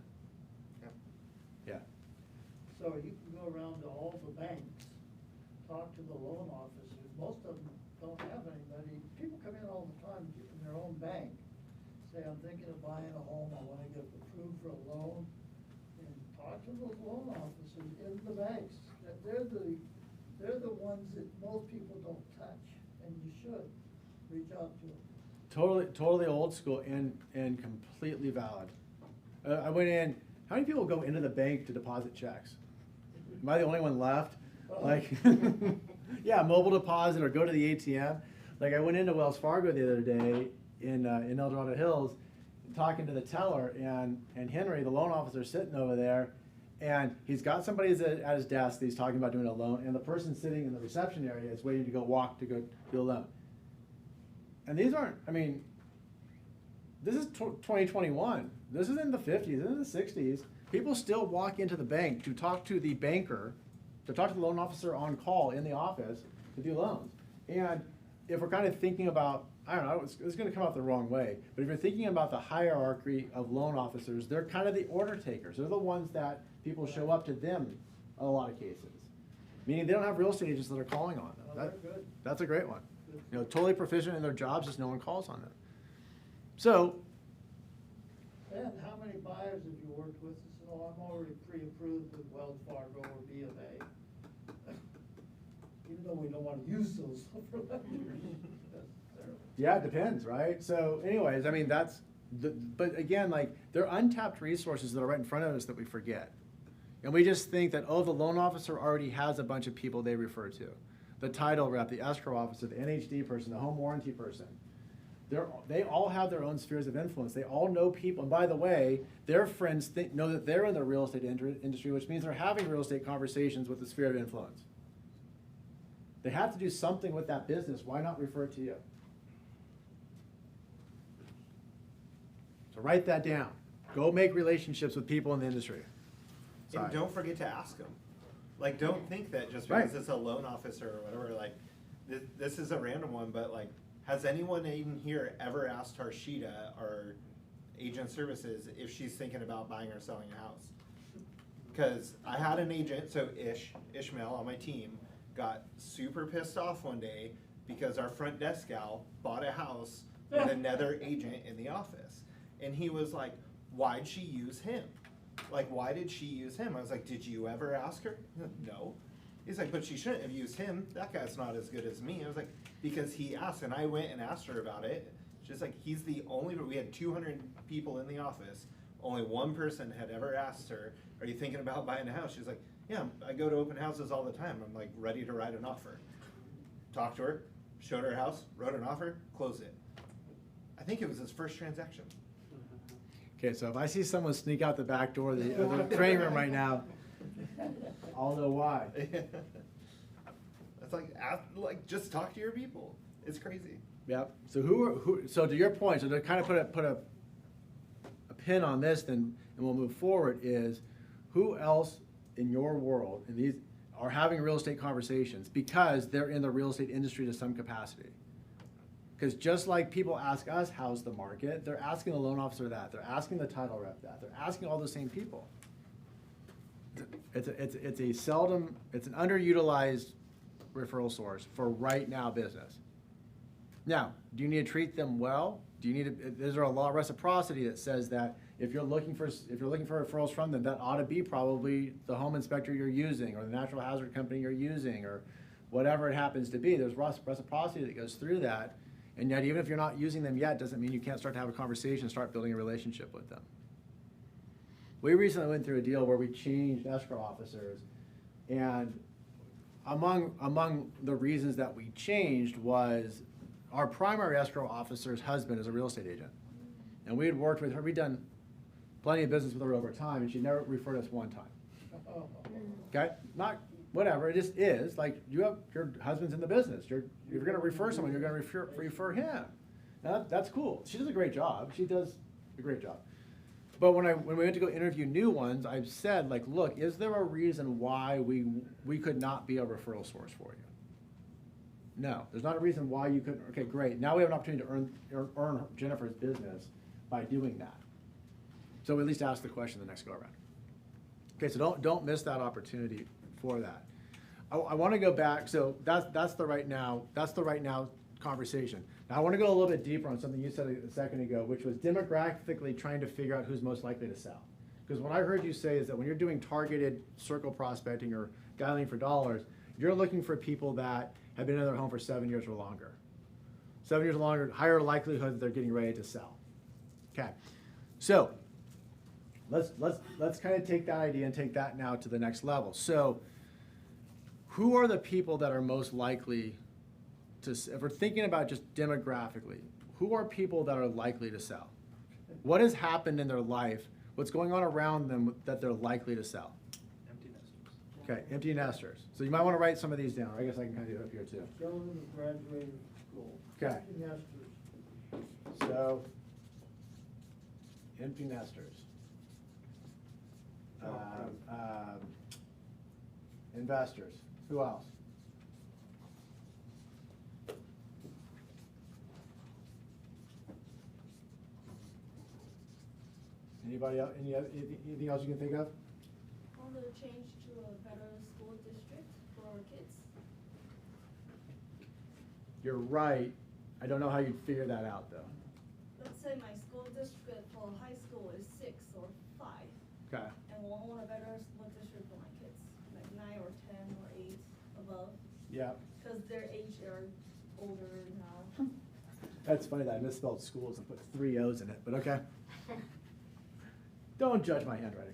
Yeah. So you can go around to all the banks, talk to the loan officers. Most of them don't have anybody. People come in all the time in their own bank, say, I'm thinking of buying a home, I want to get approved for a loan. And talk to those loan officers in the banks. They're the ones that most people don't touch, and you should reach out to them. Totally old school and completely valid. I went in, how many people go into the bank to deposit checks? Am I the only one left? Like, yeah, mobile deposit or go to the ATM. Like I went into Wells Fargo the other day in El Dorado Hills talking to the teller, and Henry, the loan officer, sitting over there, and he's got somebody at his desk that he's talking about doing a loan, and the person sitting in the reception area is waiting to go do a loan. And these aren't, I mean, this is 2021. This is in the 50s, this is in the 60s. People still walk into the bank to talk to the banker, to talk to the loan officer on call in the office to do loans. And if we're kind of thinking about, I don't know, it's going to come out the wrong way, but if you're thinking about the hierarchy of loan officers, they're kind of the order takers. They're the ones that people show up to them in a lot of cases. Meaning they don't have real estate agents that are calling on them. Oh, they're good. That's a great one. You know, totally proficient in their jobs, just no one calls on them. So, And how many buyers have you worked with that said, oh, I'm already pre-approved with Wells Fargo or B of A? Even though we don't want to use those for lenders. That's terrible. yeah, it depends, right? So anyways, I mean, but again, like, they're untapped resources that are right in front of us that we forget. And we just think that, oh, the loan officer already has a bunch of people they refer to. The title rep, the escrow officer, the NHD person, the home warranty person. They all have their own spheres of influence. They all know people. And by the way, their friends know that they're in the real estate industry, which means they're having real estate conversations with the sphere of influence. They have to do something with that business. Why not refer it to you? So write that down. Go make relationships with people in the industry. And Sorry. don't forget to ask them. Like, don't think that just because it's a loan officer or whatever, like, this is a random one, but like, has anyone in here ever asked Harshita, our agent services, if she's thinking about buying or selling a house? Because I had an agent, so Ishmael on my team, got super pissed off one day because our front desk gal bought a house with another agent in the office. And he was like, why'd she use him? Like, why did she use him? I was like, did you ever ask her? No. He's like, but she shouldn't have used him. That guy's not as good as me. I was like, because he asked, and I went and asked her about it. She's like, he's the only, we had 200 people in the office. Only one person had ever asked her, are you thinking about buying a house? She's like, yeah, I go to open houses all the time. I'm like ready to write an offer. Talked to her, showed her a house, wrote an offer, closed it. I think it was his first transaction. Okay, so if I see someone sneak out the back door of the training room right now, I'll know why. It's like just talk to your people. It's crazy. Yep. So so to your point, so to kind of put a pin on this, then, and we'll move forward, is who else in your world, and these are having real estate conversations because they're in the real estate industry to some capacity. Because just like people ask us, how's the market, they're asking the loan officer that, they're asking the title rep that, they're asking all the same people. It's an underutilized referral source for right now business. Now, do you need to treat them well? Is there a law of reciprocity that says that if you're looking for referrals from them, that ought to be probably the home inspector you're using or the natural hazard company you're using or whatever it happens to be. There's reciprocity that goes through that. And yet, even if you're not using them yet, doesn't mean you can't start to have a conversation, start building a relationship with them. We recently went through a deal where we changed escrow officers, and among the reasons that we changed was our primary escrow officer's husband is a real estate agent. And we had worked with her, we'd done plenty of business with her over time, and she never referred us one time. Okay? Not whatever, it just is. Like, your husband's in the business. If you're going to refer someone, you're going to refer him. Now, that's cool. She does a great job. She does a great job. But when we went to go interview new ones, I've said, like, look, is there a reason why we could not be a referral source for you? No, there's not a reason why you couldn't. Okay, great. Now we have an opportunity to earn Jennifer's business by doing that. So we at least ask the question the next go around. Okay, so don't miss that opportunity for that. I want to go back. So that's the right now conversation. Now I want to go a little bit deeper on something you said a second ago, which was demographically trying to figure out who's most likely to sell. Because what I heard you say is that when you're doing targeted circle prospecting or dialing for dollars, you're looking for people that have been in their home for 7 years or longer. 7 years or longer, higher likelihood that they're getting ready to sell. Okay, so let's kind of take that idea and take that now to the next level. So who are the people that are most likely to, if we're thinking about just demographically, who are people that are likely to sell? What has happened in their life? What's going on around them that they're likely to sell? Empty nesters. Okay, empty nesters. So you might want to write some of these down. Or I guess I can kind of do it up here too. Children who graduated school. Okay. Empty nesters. So, empty nesters. Investors. Who else? Anybody else? Anything else you can think of? On the change to a better school district for our kids. You're right. I don't know how you'd figure that out though. Let's say my school district for high school is 6 or 5. Okay. And we want a better school district for my kids, like 9 or 10 or 8 above. Yeah. Because their age are older now. That's funny that I misspelled schools and put 3 O's in it, but okay. Don't judge my handwriting.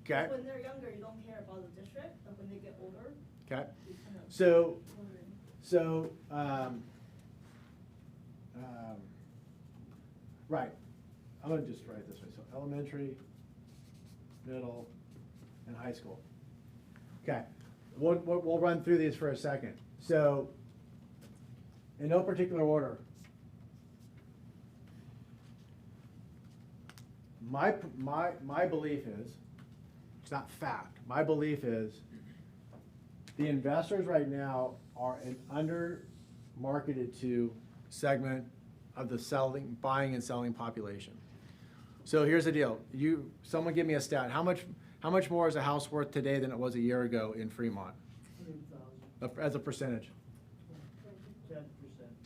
Okay. When they're younger, you don't care about the district, but when they get older, Okay. you kind of So, wondering. right. I'm gonna just write it this way. So elementary, middle, and high school. Okay. We'll run through these for a second. So, in no particular order. My belief is, it's not fact, my belief is the investors right now are an under-marketed to segment of the buying and selling population. So here's the deal. Someone give me a stat. How much more is a house worth today than it was a year ago in Fremont? 100,000. As a percentage?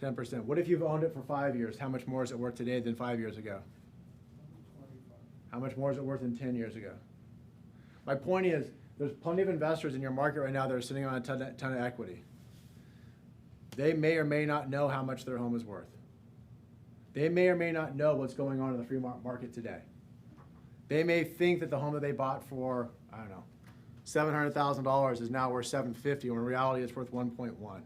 10%. 10%. What if you've owned it for 5 years? How much more is it worth today than 5 years ago? 25. How much more is it worth than 10 years ago? My point is, there's plenty of investors in your market right now that are sitting on a ton of equity. They may or may not know how much their home is worth. They may or may not know what's going on in the Fremont market today. They may think that the home that they bought for, I don't know, $700,000 is now worth $750,000, when in reality it's worth 1.1.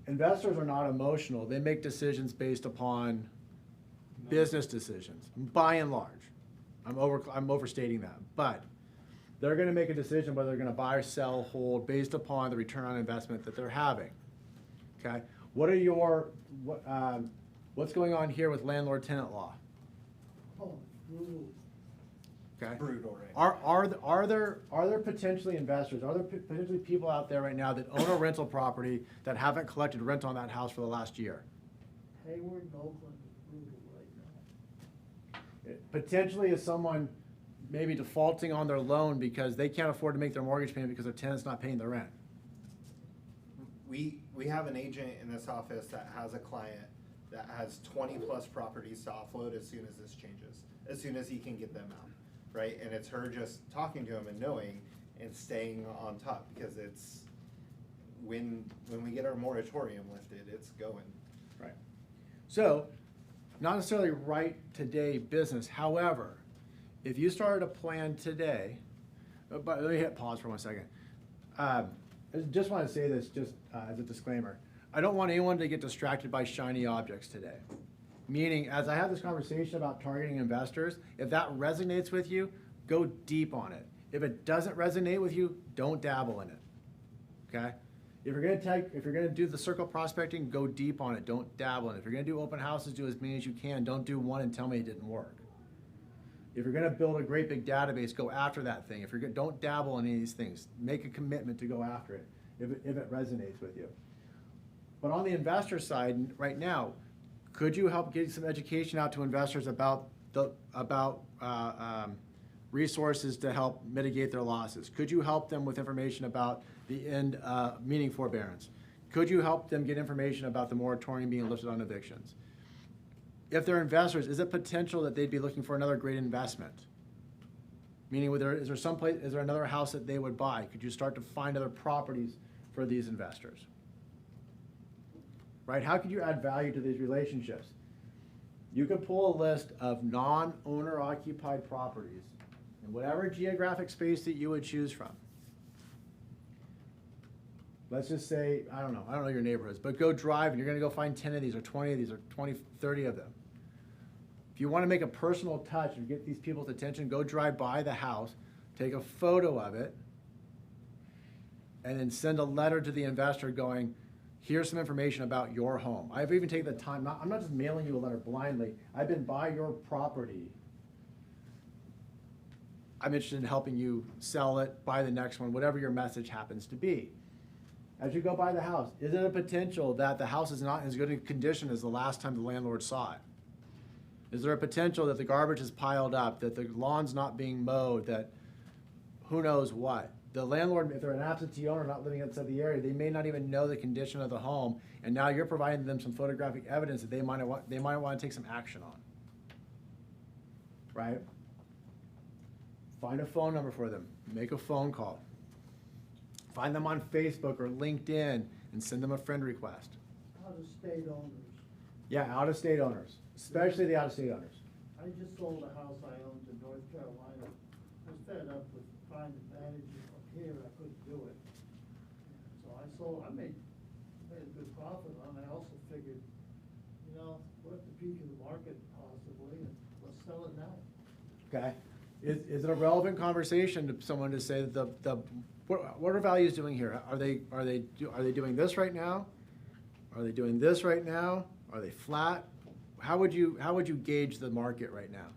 Investors are not emotional. They make decisions based upon business decisions, by and large. I'm overstating that, but they're going to make a decision whether they're going to buy or sell, hold, based upon the return on investment that they're having. Okay, what's going on here with landlord-tenant law? Oh, brutal. Okay, Brutal, right? are there potentially investors? Are there potentially people out there right now that own a rental property that haven't collected rent on that house for the last year? Hayward and Oakland is brutal right now. Potentially is someone maybe defaulting on their loan because they can't afford to make their mortgage payment because their tenant's not paying their rent. We have an agent in this office that has a client that has 20 plus properties to offload as soon as this changes, as soon as he can get them out, right? And it's her just talking to him and knowing and staying on top, because it's, when we get our moratorium lifted, it's going. Right. So, not necessarily right today business. However, if you started a plan today, but let me hit pause for 1 second. I just want to say this just as a disclaimer. I don't want anyone to get distracted by shiny objects today. Meaning, as I have this conversation about targeting investors, if that resonates with you, go deep on it. If it doesn't resonate with you, don't dabble in it. Okay? If you're gonna do the circle prospecting, go deep on it. Don't dabble in it. If you're gonna do open houses, do as many as you can. Don't do one and tell me it didn't work. If you're gonna build a great big database, go after that thing. Don't dabble in any of these things. Make a commitment to go after it if it resonates with you. But on the investor side, right now, could you help get some education out to investors about resources to help mitigate their losses? Could you help them with information about the meaning forbearance? Could you help them get information about the moratorium being lifted on evictions? If they're investors, is it potential that they'd be looking for another great investment? Meaning, is there another house that they would buy? Could you start to find other properties for these investors? Right? How could you add value to these relationships? You could pull a list of non-owner occupied properties in whatever geographic space that you would choose from. let's just say, I don't know your neighborhoods, but go drive and you're gonna go find 10 of these or 20 of these or 20, 30 of them. If you wanna make a personal touch and get these people's attention, go drive by the house, take a photo of it, and then send a letter to the investor going, here's some information about your home. I've even taken the time, I'm not just mailing you a letter blindly, I've been by your property. I'm interested in helping you sell it, buy the next one, whatever your message happens to be. As you go by the house, is it a potential that the house is not in as good a condition as the last time the landlord saw it? Is there a potential that the garbage is piled up, that the lawn's not being mowed, that who knows what? The landlord, if they're an absentee owner not living outside the area, they may not even know the condition of the home, and now you're providing them some photographic evidence that they might want to take some action on. Right? Find a phone number for them. Make a phone call. Find them on Facebook or LinkedIn and send them a friend request. Out-of-state owners. Yeah, out-of-state owners, especially the out-of-state owners. I just sold a house I owned in North Carolina. I was fed up with trying to manage it from here, I couldn't do it. So I made a good profit on it. I also figured, we're at the peak of the market possibly, and let's sell it now. Okay. Is it a relevant conversation to someone to say that what are values doing here? Are they doing this right now? Are they doing this right now? Are they flat? How would you gauge the market right now?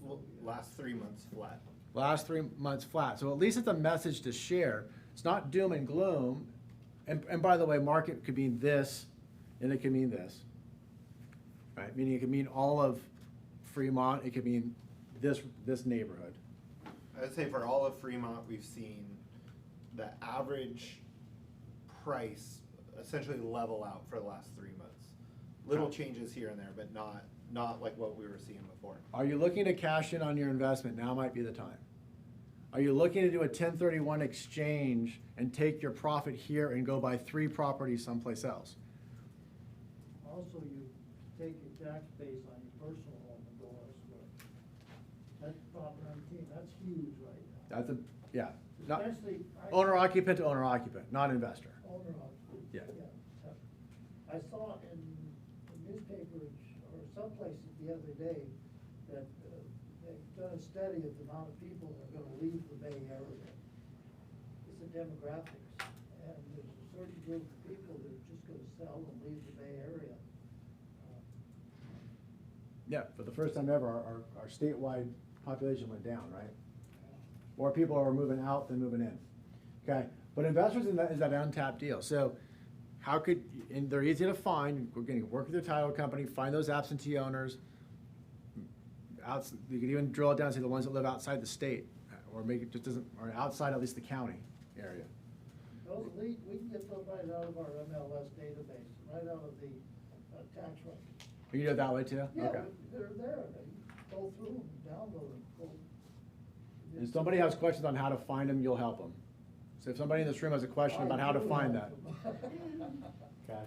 Well, last 3 months flat. Last 3 months flat. So at least it's a message to share. It's not doom and gloom. And by the way, market could mean this, and it could mean this. Right? Meaning it could mean all of Fremont. It could mean this neighborhood. I would say for all of Fremont, we've seen the average price essentially level out for the last 3 months. Little changes here and there, but not like what we were seeing before. Are you looking to cash in on your investment? Now might be the time. Are you looking to do a 1031 exchange and take your profit here and go buy 3 properties someplace else? Also, you take your tax base on your personal home and go elsewhere. That's Prop 19, that's huge right now. That's yeah. Not Especially. owner occupant to owner occupant, not investor. Owner occupant. Yeah. I saw in the newspaper or someplace the other day that they've done a study of the amount of people that are gonna leave the Bay Area. It's the demographics, and there's a certain group of people that are just gonna sell and leave the Bay Area. Yeah, for the first time ever, our statewide population went down, right? More people are moving out than moving in. Okay, but investors is that untapped deal. So and they're easy to find. We're going to work with your title company, find those absentee owners. You could even drill it down and say the ones that live outside the state, or make it just or outside at least the county area. We can get those right out of our MLS database, right out of the tax record. You do it that way too? Yeah, Okay. they're there, they go through them, download them. And if somebody has questions on how to find them, you'll help them. So if somebody in this room has a question about how to find that. Okay.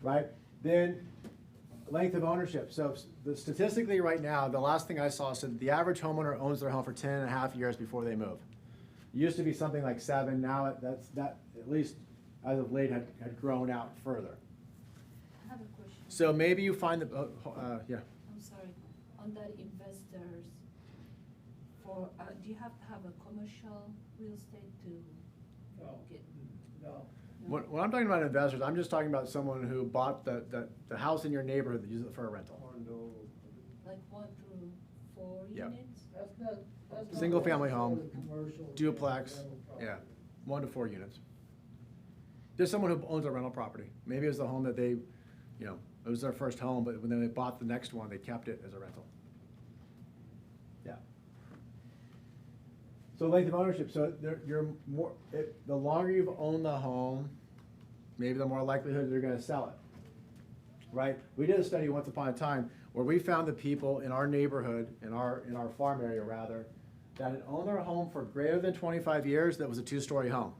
Right? Then length of ownership. So statistically right now, the last thing I saw said the average homeowner owns their home for 10.5 years before they move. It used to be something like 7. Now that at least as of late had grown out further. I have a question. So maybe you find the, yeah. I'm sorry, on that investors, do you have to have a commercial real estate to get? No. When I'm talking about investors, I'm just talking about someone who bought the house in your neighborhood that uses it for a rental. Like 1 through 4 Yep. units? That's not Single family home, necessarily commercial, duplex, rental property. yeah, 1 to 4 units. There's someone who owns a rental property. Maybe it was the home that they, it was their first home, but when they bought the next one, they kept it as a rental. Yeah. So length of ownership. So the longer you've owned the home, maybe the more likelihood they're going to sell it. Right? We did a study once upon a time where we found the people in our neighborhood, in our farm area rather, that had owned their home for greater than 25 years. That was a 2-story home.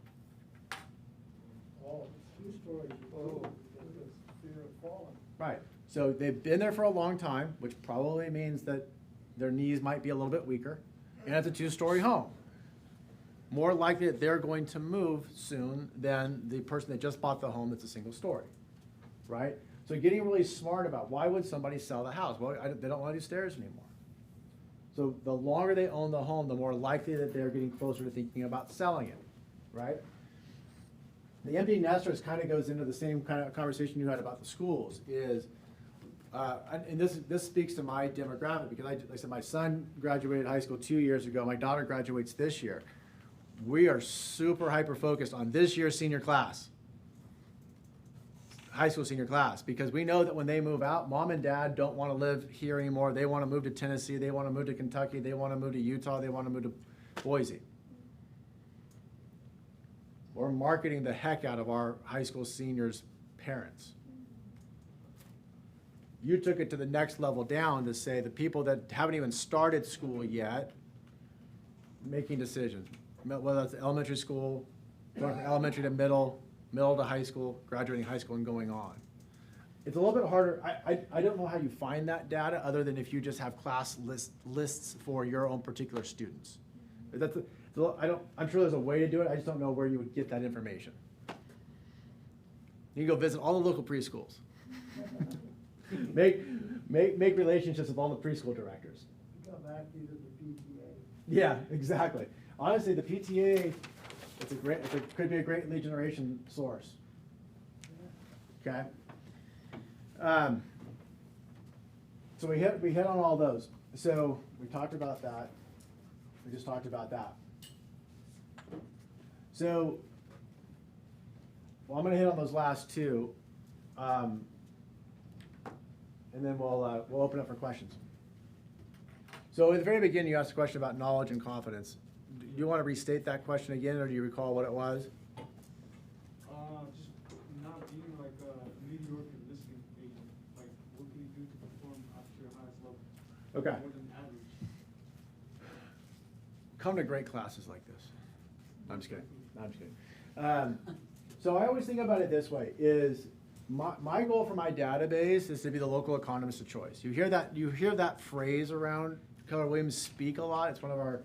Oh, 2 stories, because of fear of falling. Right. So they've been there for a long time, which probably means that their knees might be a little bit weaker, and it's a 2-story home. more likely that they're going to move soon than the person that just bought the home that's a single story, right? So getting really smart about why would somebody sell the house? Well, they don't want to do stairs anymore. So the longer they own the home, the more likely that they're getting closer to thinking about selling it, right? The empty nesters kind of goes into the same kind of conversation you had about the schools is, and this speaks to my demographic because like I said, my son graduated high school 2 years ago. My daughter graduates this year. We are super hyper focused on this year's senior class, high school senior class, because we know that when they move out, mom and dad don't want to live here anymore. They want to move to Tennessee. They want to move to Kentucky. They want to move to Utah. They want to move to Boise. We're marketing the heck out of our high school seniors' parents. You took it to the next level down to say the people that haven't even started school yet, making decisions, whether that's elementary school, going from elementary to middle to high school, graduating high school and going on. It's a little bit harder. I don't know how you find that data other than if you just have class lists for your own particular students. I'm sure there's a way to do it. I just don't know where you would get that information. You can go visit all the local preschools. make relationships with all the preschool directors. Come back to the PTA. Yeah, exactly. Honestly, the PTA, could be a great lead generation source. Okay. So we hit on all those. So we talked about that. We just talked about that. So, well, I'm going to hit on those last two, and then we'll open up for questions. So at the very beginning, you asked a question about knowledge and confidence. Do you want to restate that question again, or do you recall what it was? Just not being like a mediocre listing agent. Like, what can you do to perform at your highest level? Okay. More than average. Come to great classes like this. I'm just kidding. I'm just kidding. So I always think about it this way: is my goal for my database is to be the local economist of choice. You hear that phrase around Keller Williams speak a lot. It's one of our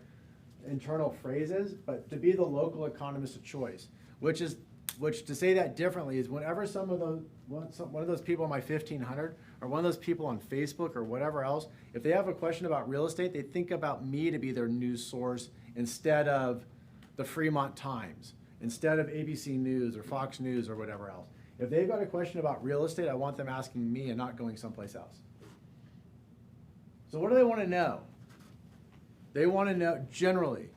internal phrases. But to be the local economist of choice, which to say that differently is whenever one of those people in my 1500 or one of those people on Facebook or whatever else, if they have a question about real estate, they think about me to be their news source instead of the Fremont Times, instead of ABC News or Fox News or whatever else. If they've got a question about real estate, I want them asking me and not going someplace else. So what do they want to know? They want to know, generally,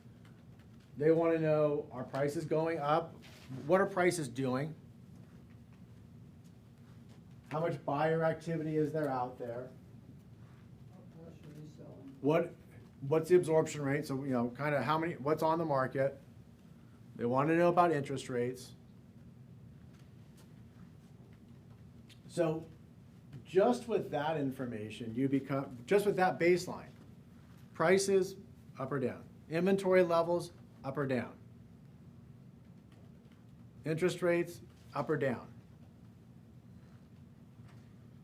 they want to know, are prices going up? What are prices doing? How much buyer activity is there out there? How much are they selling? What's the absorption rate? So, kind of what's on the market? They want to know about interest rates. So just with that information, just with that baseline, prices up or down, inventory levels up or down, interest rates up or down.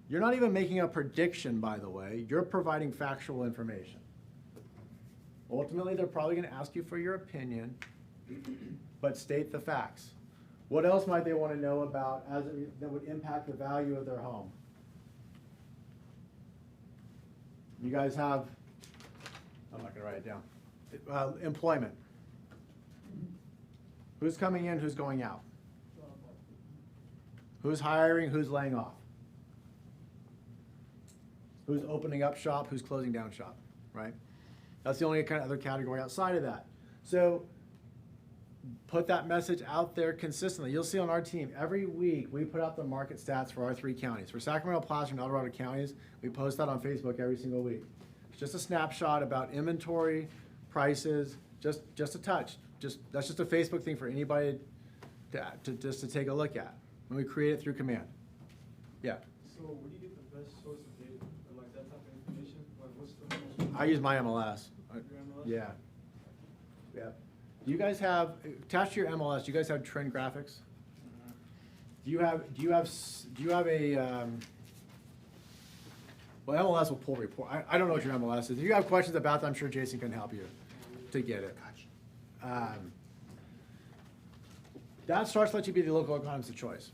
You're not even making a prediction, by the way. You're providing factual information. Ultimately, they're probably going to ask you for your opinion, but state the facts. What else might they want to know about that would impact the value of their home? You guys have, I'm not going to write it down, employment. Who's coming in, who's going out? Who's hiring, who's laying off? Who's opening up shop, who's closing down shop, right? That's the only kind of other category outside of that. So put that message out there consistently. You'll see on our team, every week we put out the market stats for our 3 counties. For Sacramento, Placer, and El Dorado counties, we post that on Facebook every single week. It's just a snapshot about inventory, prices, just a touch. That's just a Facebook thing for anybody to take a look at. And we create it through command. Yeah. So where do you get the best source of data for like that type of information? Like what's the most? I use my MLS. Your MLS? Yeah. Yeah. Do you guys have, attached to your MLS, do you guys have trend graphics? Do you have a, well, MLS will pull report. I don't know what your MLS is. If you have questions about that, I'm sure Jason can help you to get it. That starts to let you be the local economist of choice.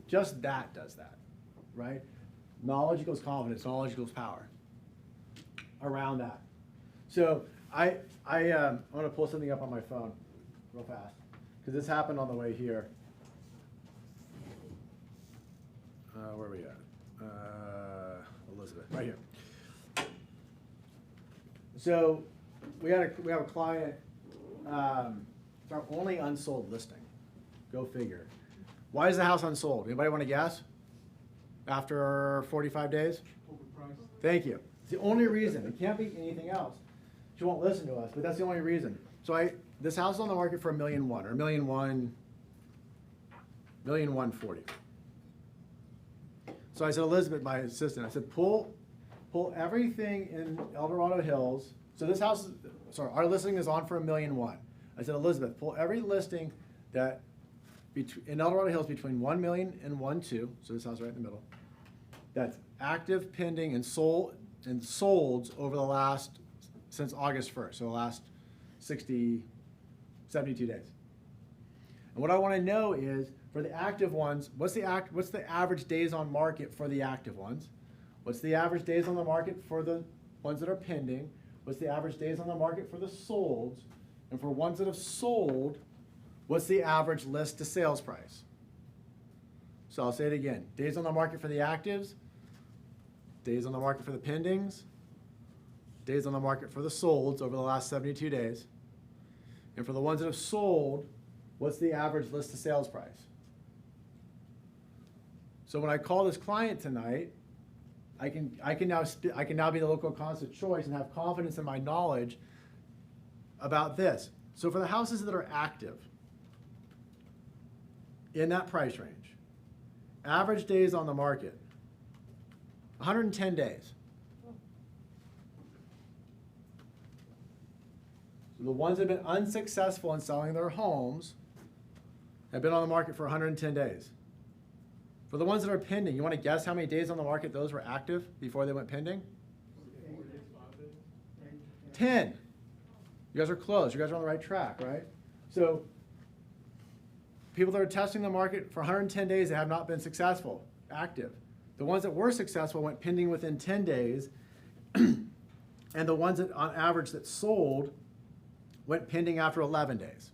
Just that does that, right? Knowledge equals confidence, knowledge equals power. Around that. So I'm going to pull something up on my phone real fast, because this happened on the way here. Where are we at? Elizabeth, right here. So we have a client, it's our only unsold listing. Go figure. Why is the house unsold? Anybody want to guess? After 45 days? Overpriced. Thank you. It's the only reason. It can't be anything else. She won't listen to us, but that's the only reason. So this house is on the market for $1.1 million or $1.140. So I said, Elizabeth, my assistant, I said, pull everything in El Dorado Hills. So this house, our listing is on for $1.1 million. I said, Elizabeth, pull every listing that in El Dorado Hills between $1 million and $1.2 million, so this house right in the middle, that's active, pending, and sold over the last, since August 1st, so the last 72 days. And what I want to know is, for the active ones, what's the average days on market for the active ones? What's the average days on the market for the ones that are pending? What's the average days on the market for the solds? And for ones that have sold, what's the average list to sales price? So I'll say it again. Days on the market for the actives, days on the market for the pendings, days on the market for the solds over the last 72 days. And for the ones that have sold, what's the average list to sales price? So when I call this client tonight, I can now be the local economist of choice and have confidence in my knowledge about this. So for the houses that are active in that price range, average days on the market, 110 days. So the ones that have been unsuccessful in selling their homes have been on the market for 110 days. For the ones that are pending, you want to guess how many days on the market those were active before they went pending? 10. You guys are close. You guys are on the right track, right? So people that are testing the market for 110 days that have not been successful, active. The ones that were successful went pending within 10 days, and the ones that on average that sold went pending after 11 days.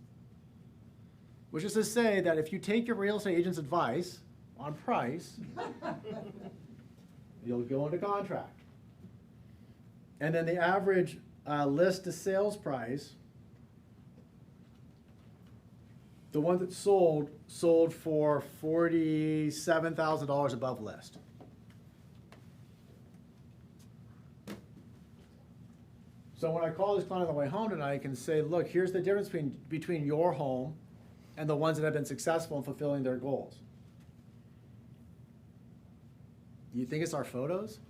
Which is to say that if you take your real estate agent's advice on price, you'll go into contract. And then the average list to sales price, the one that sold for $47,000 above list. So when I call this client on the way home tonight, I can say, look, here's the difference between your home and the ones that have been successful in fulfilling their goals. Do you think it's our photos? Do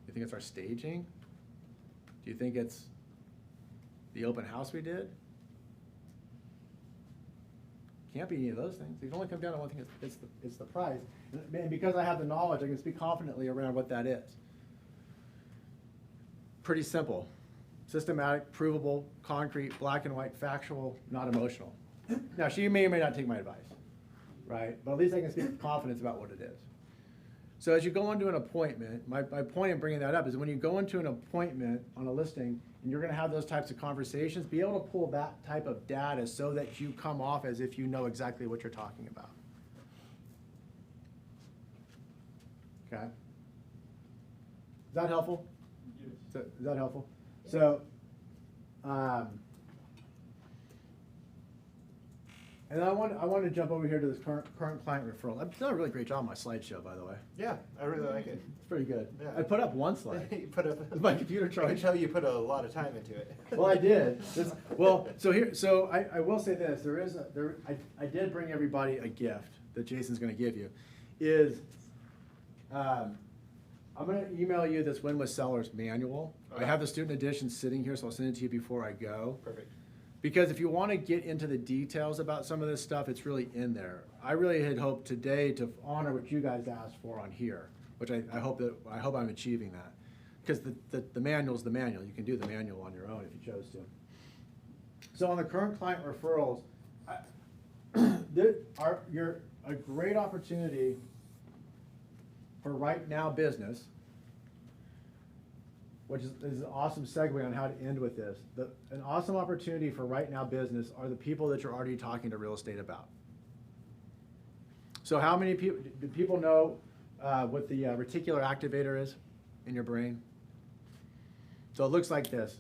you think it's our staging? Do you think it's the open house we did? Can't be any of those things. It can only come down to one thing, it's the price. And because I have the knowledge, I can speak confidently around what that is. Pretty simple. Systematic, provable, concrete, black and white, factual, not emotional. Now, she may or may not take my advice, right? But at least I can speak with confidence about what it is. So as you go into an appointment, my point in bringing that up is when you go into an appointment on a listing and you're going to have those types of conversations, be able to pull that type of data so that you come off as if you know exactly what you're talking about. Okay? Is that helpful? Yes. Is that helpful? So, and then I want to jump over here to this current client referral. I've done a really great job on my slideshow, by the way. Yeah, I really like it. It's pretty good. Yeah. I put up one slide. You put up. My computer I can tried. tell you put a lot of time into it. Well, I did. So I will say this. I did bring everybody a gift that Jason's going to give you. I'm going to email you this Win with Sellers manual. Okay. I have the student edition sitting here, so I'll send it to you before I go. Perfect. Because if you want to get into the details about some of this stuff, it's really in there. I really had hoped today to honor what you guys asked for on here, which I hope I'm achieving that. Because the manual's the manual. You can do the manual on your own if you chose to. So on the current client referrals, You're a great opportunity for right now business, which is an awesome segue on how to end with this. An awesome opportunity for right now business are the people that you're already talking to real estate about. So how many people, do people know what the reticular activator is in your brain? So it looks like this.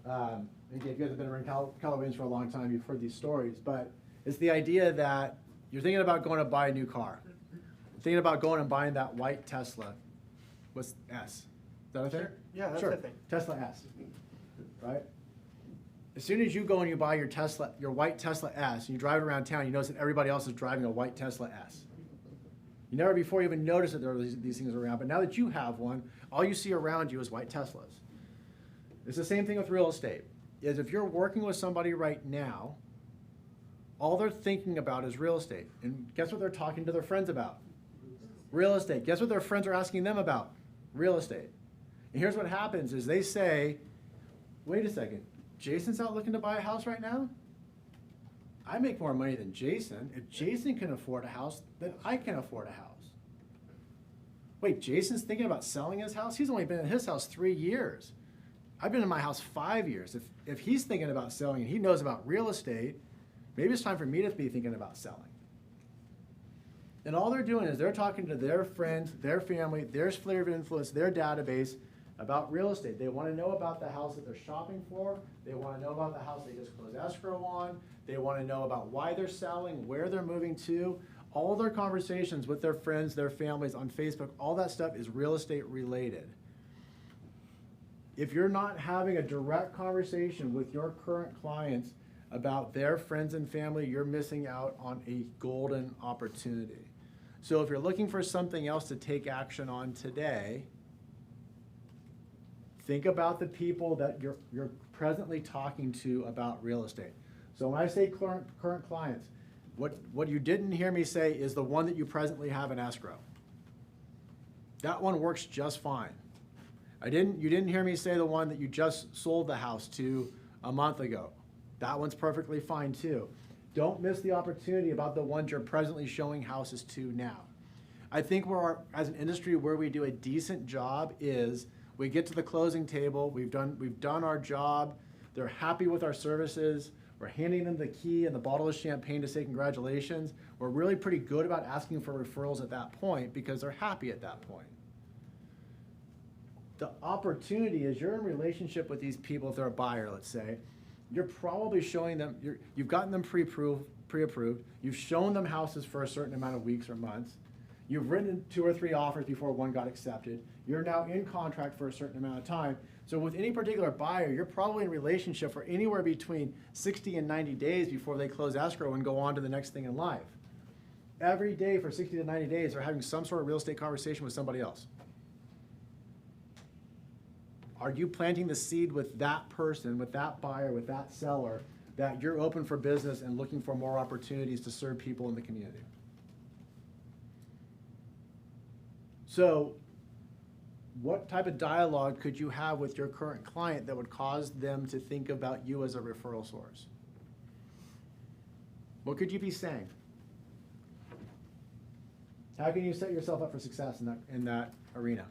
Again, if you guys have been around Keller Williams for a long time, you've heard these stories, but it's the idea that you're thinking about going to buy a new car. You're thinking about going and buying that white Tesla. What's S? Is that a thing? Sure. Yeah, that's sure. a thing. Tesla S, right? As soon as you go and you buy your white Tesla S, and you drive around town, you notice that everybody else is driving a white Tesla S. You never before even noticed that there were these things around, but now that you have one, all you see around you is white Teslas. It's the same thing with real estate. Is if you're working with somebody right now, all they're thinking about is real estate. And guess what they're talking to their friends about? Real estate. Guess what their friends are asking them about? Real estate. And here's what happens is they say, wait a second, Jason's out looking to buy a house right now? I make more money than Jason. If Jason can afford a house, then I can afford a house. Wait, Jason's thinking about selling his house? He's only been in his house 3 years. I've been in my house 5 years. If he's thinking about selling and he knows about real estate, maybe it's time for me to be thinking about selling. And all they're doing is they're talking to their friends, their family, their sphere of influence, their database about real estate. They want to know about the house that they're shopping for. They want to know about the house they just closed escrow on. They want to know about why they're selling, where they're moving to. All their conversations with their friends, their families on Facebook, all that stuff is real estate related. If you're not having a direct conversation with your current clients about their friends and family, you're missing out on a golden opportunity. So if you're looking for something else to take action on today, think about the people that you're presently talking to about real estate. So when I say current clients, what you didn't hear me say is the one that you presently have in escrow. That one works just fine. You didn't hear me say the one that you just sold the house to a month ago. That one's perfectly fine too. Don't miss the opportunity about the ones you're presently showing houses to now. I think as an industry where we do a decent job is we get to the closing table, we've done our job, they're happy with our services, we're handing them the key and the bottle of champagne to say congratulations. We're really pretty good about asking for referrals at that point because they're happy at that point. The opportunity is you're in relationship with these people, if they're a buyer, let's say, you're probably showing them, you've gotten them pre-approved, you've shown them houses for a certain amount of weeks or months, you've written 2 or 3 offers before one got accepted, you're now in contract for a certain amount of time. So with any particular buyer, you're probably in relationship for anywhere between 60 and 90 days before they close escrow and go on to the next thing in life. Every day for 60 to 90 days, they're having some sort of real estate conversation with somebody else. Are you planting the seed with that person, with that buyer, with that seller, that you're open for business and looking for more opportunities to serve people in the community? So, what type of dialogue could you have with your current client that would cause them to think about you as a referral source? What could you be saying? How can you set yourself up for success in that arena?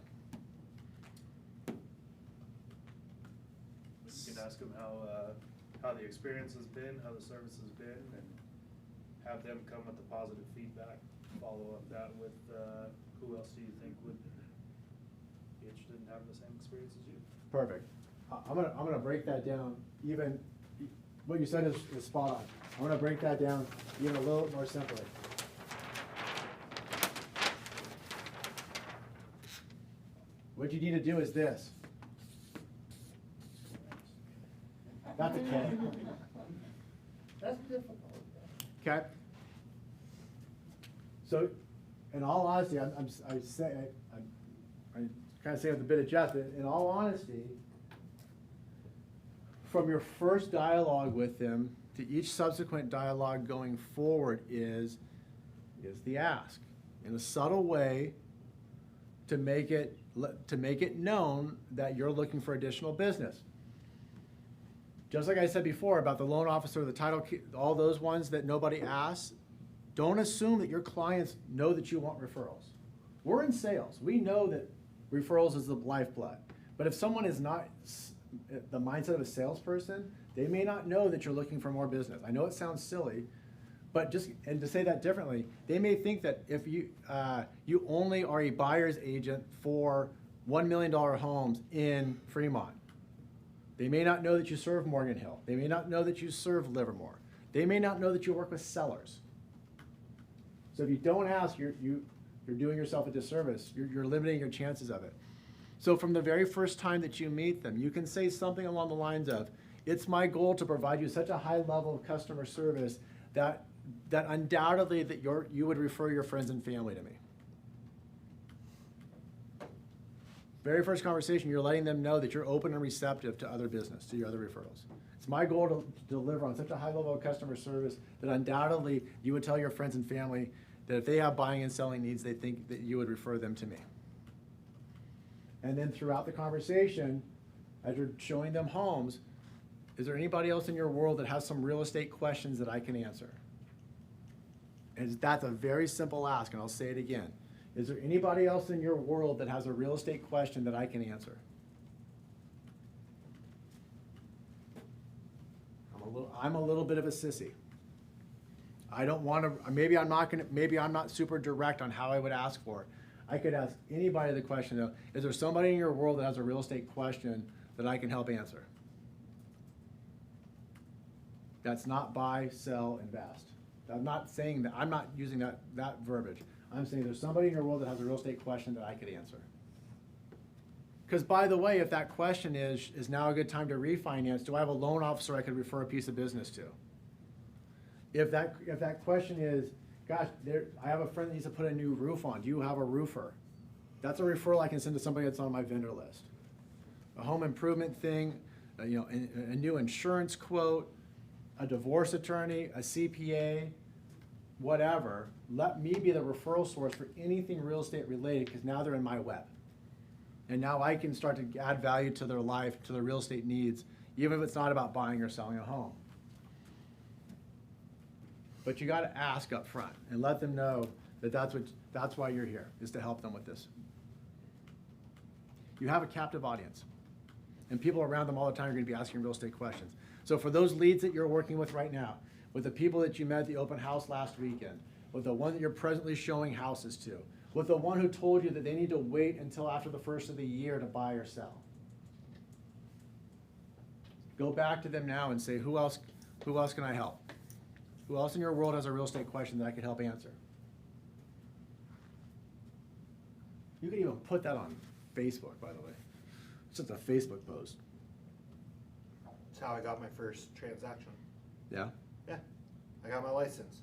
You can ask them how the experience has been, how the service has been, and have them come with the positive feedback. Follow up that with who else do you think would be interested in having the same experience as you? Perfect. I'm gonna break that down. Even what you said is spot on. I'm gonna break that down even a little more simply. What you need to do is this. That's a K. That's difficult. Okay. So, in all honesty, I kind of say with a bit of jest, but in all honesty, from your first dialogue with them to each subsequent dialogue going forward is the ask in a subtle way to make it known that you're looking for additional business. Just like I said before about the loan officer, the title, all those ones that nobody asks, don't assume that your clients know that you want referrals. We're in sales. We know that referrals is the lifeblood. But if someone is not the mindset of a salesperson, they may not know that you're looking for more business. I know it sounds silly, but and to say that differently, they may think that if you only are a buyer's agent for $1 million homes in Fremont. They may not know that you serve Morgan Hill. They may not know that you serve Livermore. They may not know that you work with sellers. So if you don't ask, you're doing yourself a disservice. You're limiting your chances of it. So from the very first time that you meet them, you can say something along the lines of, it's my goal to provide you such a high level of customer service that undoubtedly that you would refer your friends and family to me. Very first conversation, you're letting them know that you're open and receptive to other business, to your other referrals. It's my goal to deliver on such a high level of customer service that undoubtedly you would tell your friends and family that if they have buying and selling needs, they think that you would refer them to me. And then throughout the conversation, as you're showing them homes, is there anybody else in your world that has some real estate questions that I can answer? And that's a very simple ask, and I'll say it again. Is there anybody else in your world that has a real estate question that I can answer? I'm a little bit of a sissy. I don't want to, maybe I'm not super direct on how I would ask for it. I could ask anybody the question though, is there somebody in your world that has a real estate question that I can help answer? That's not buy, sell, invest. I'm not saying that, I'm not using that verbiage. I'm saying there's somebody in your world that has a real estate question that I could answer. Because by the way, if that question is now a good time to refinance, do I have a loan officer I could refer a piece of business to? If that question is, gosh, I have a friend that needs to put a new roof on, do you have a roofer? That's a referral I can send to somebody that's on my vendor list. A home improvement thing, a new insurance quote, a divorce attorney, a CPA, whatever, let me be the referral source for anything real estate related because now they're in my web. And now I can start to add value to their life, to their real estate needs, even if it's not about buying or selling a home. But you got to ask up front and let them know that that's why you're here, is to help them with this. You have a captive audience, and people around them all the time are going to be asking real estate questions. So for those leads that you're working with right now, with the people that you met at the open house last weekend, with the one that you're presently showing houses to, with the one who told you that they need to wait until after the first of the year to buy or sell. Go back to them now and say, who else can I help? Who else in your world has a real estate question that I could help answer? You can even put that on Facebook, by the way. It's just a Facebook post. That's how I got my first transaction. Yeah? Yeah. I got my license.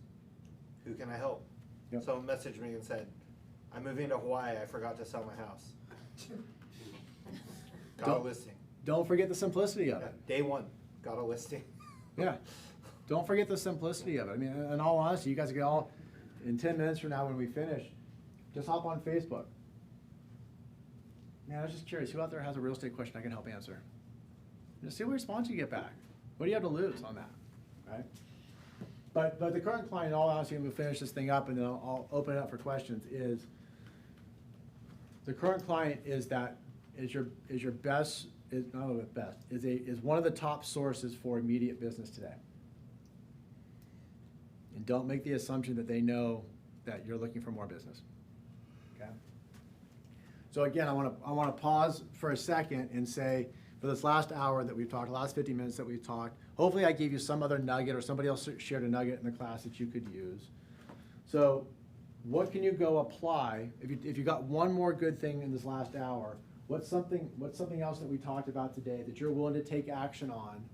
Who can I help? Yep. Someone messaged me and said, I'm moving to Hawaii. I forgot to sell my house. Got a listing. Don't forget the simplicity of it. Day one, got a listing. Yeah. Don't forget the simplicity of it. I mean, in all honesty, you guys get all, in 10 minutes from now when we finish, just hop on Facebook. Man, I was just curious, who out there has a real estate question I can help answer? Just see what response you get back. What do you have to lose on that, right? But the current client, in all honesty, and we'll finish this thing up and then I'll open it up for questions, is the current client is your best, is not only the best, is one of the top sources for immediate business today. And don't make the assumption that they know that you're looking for more business. Okay? So again, I want to pause for a second and say, for this last hour that we've talked, the last 50 minutes that we've talked, hopefully I gave you some other nugget or somebody else shared a nugget in the class that you could use. So what can you go apply? If you got one more good thing in this last hour, what's something else that we talked about today that you're willing to take action on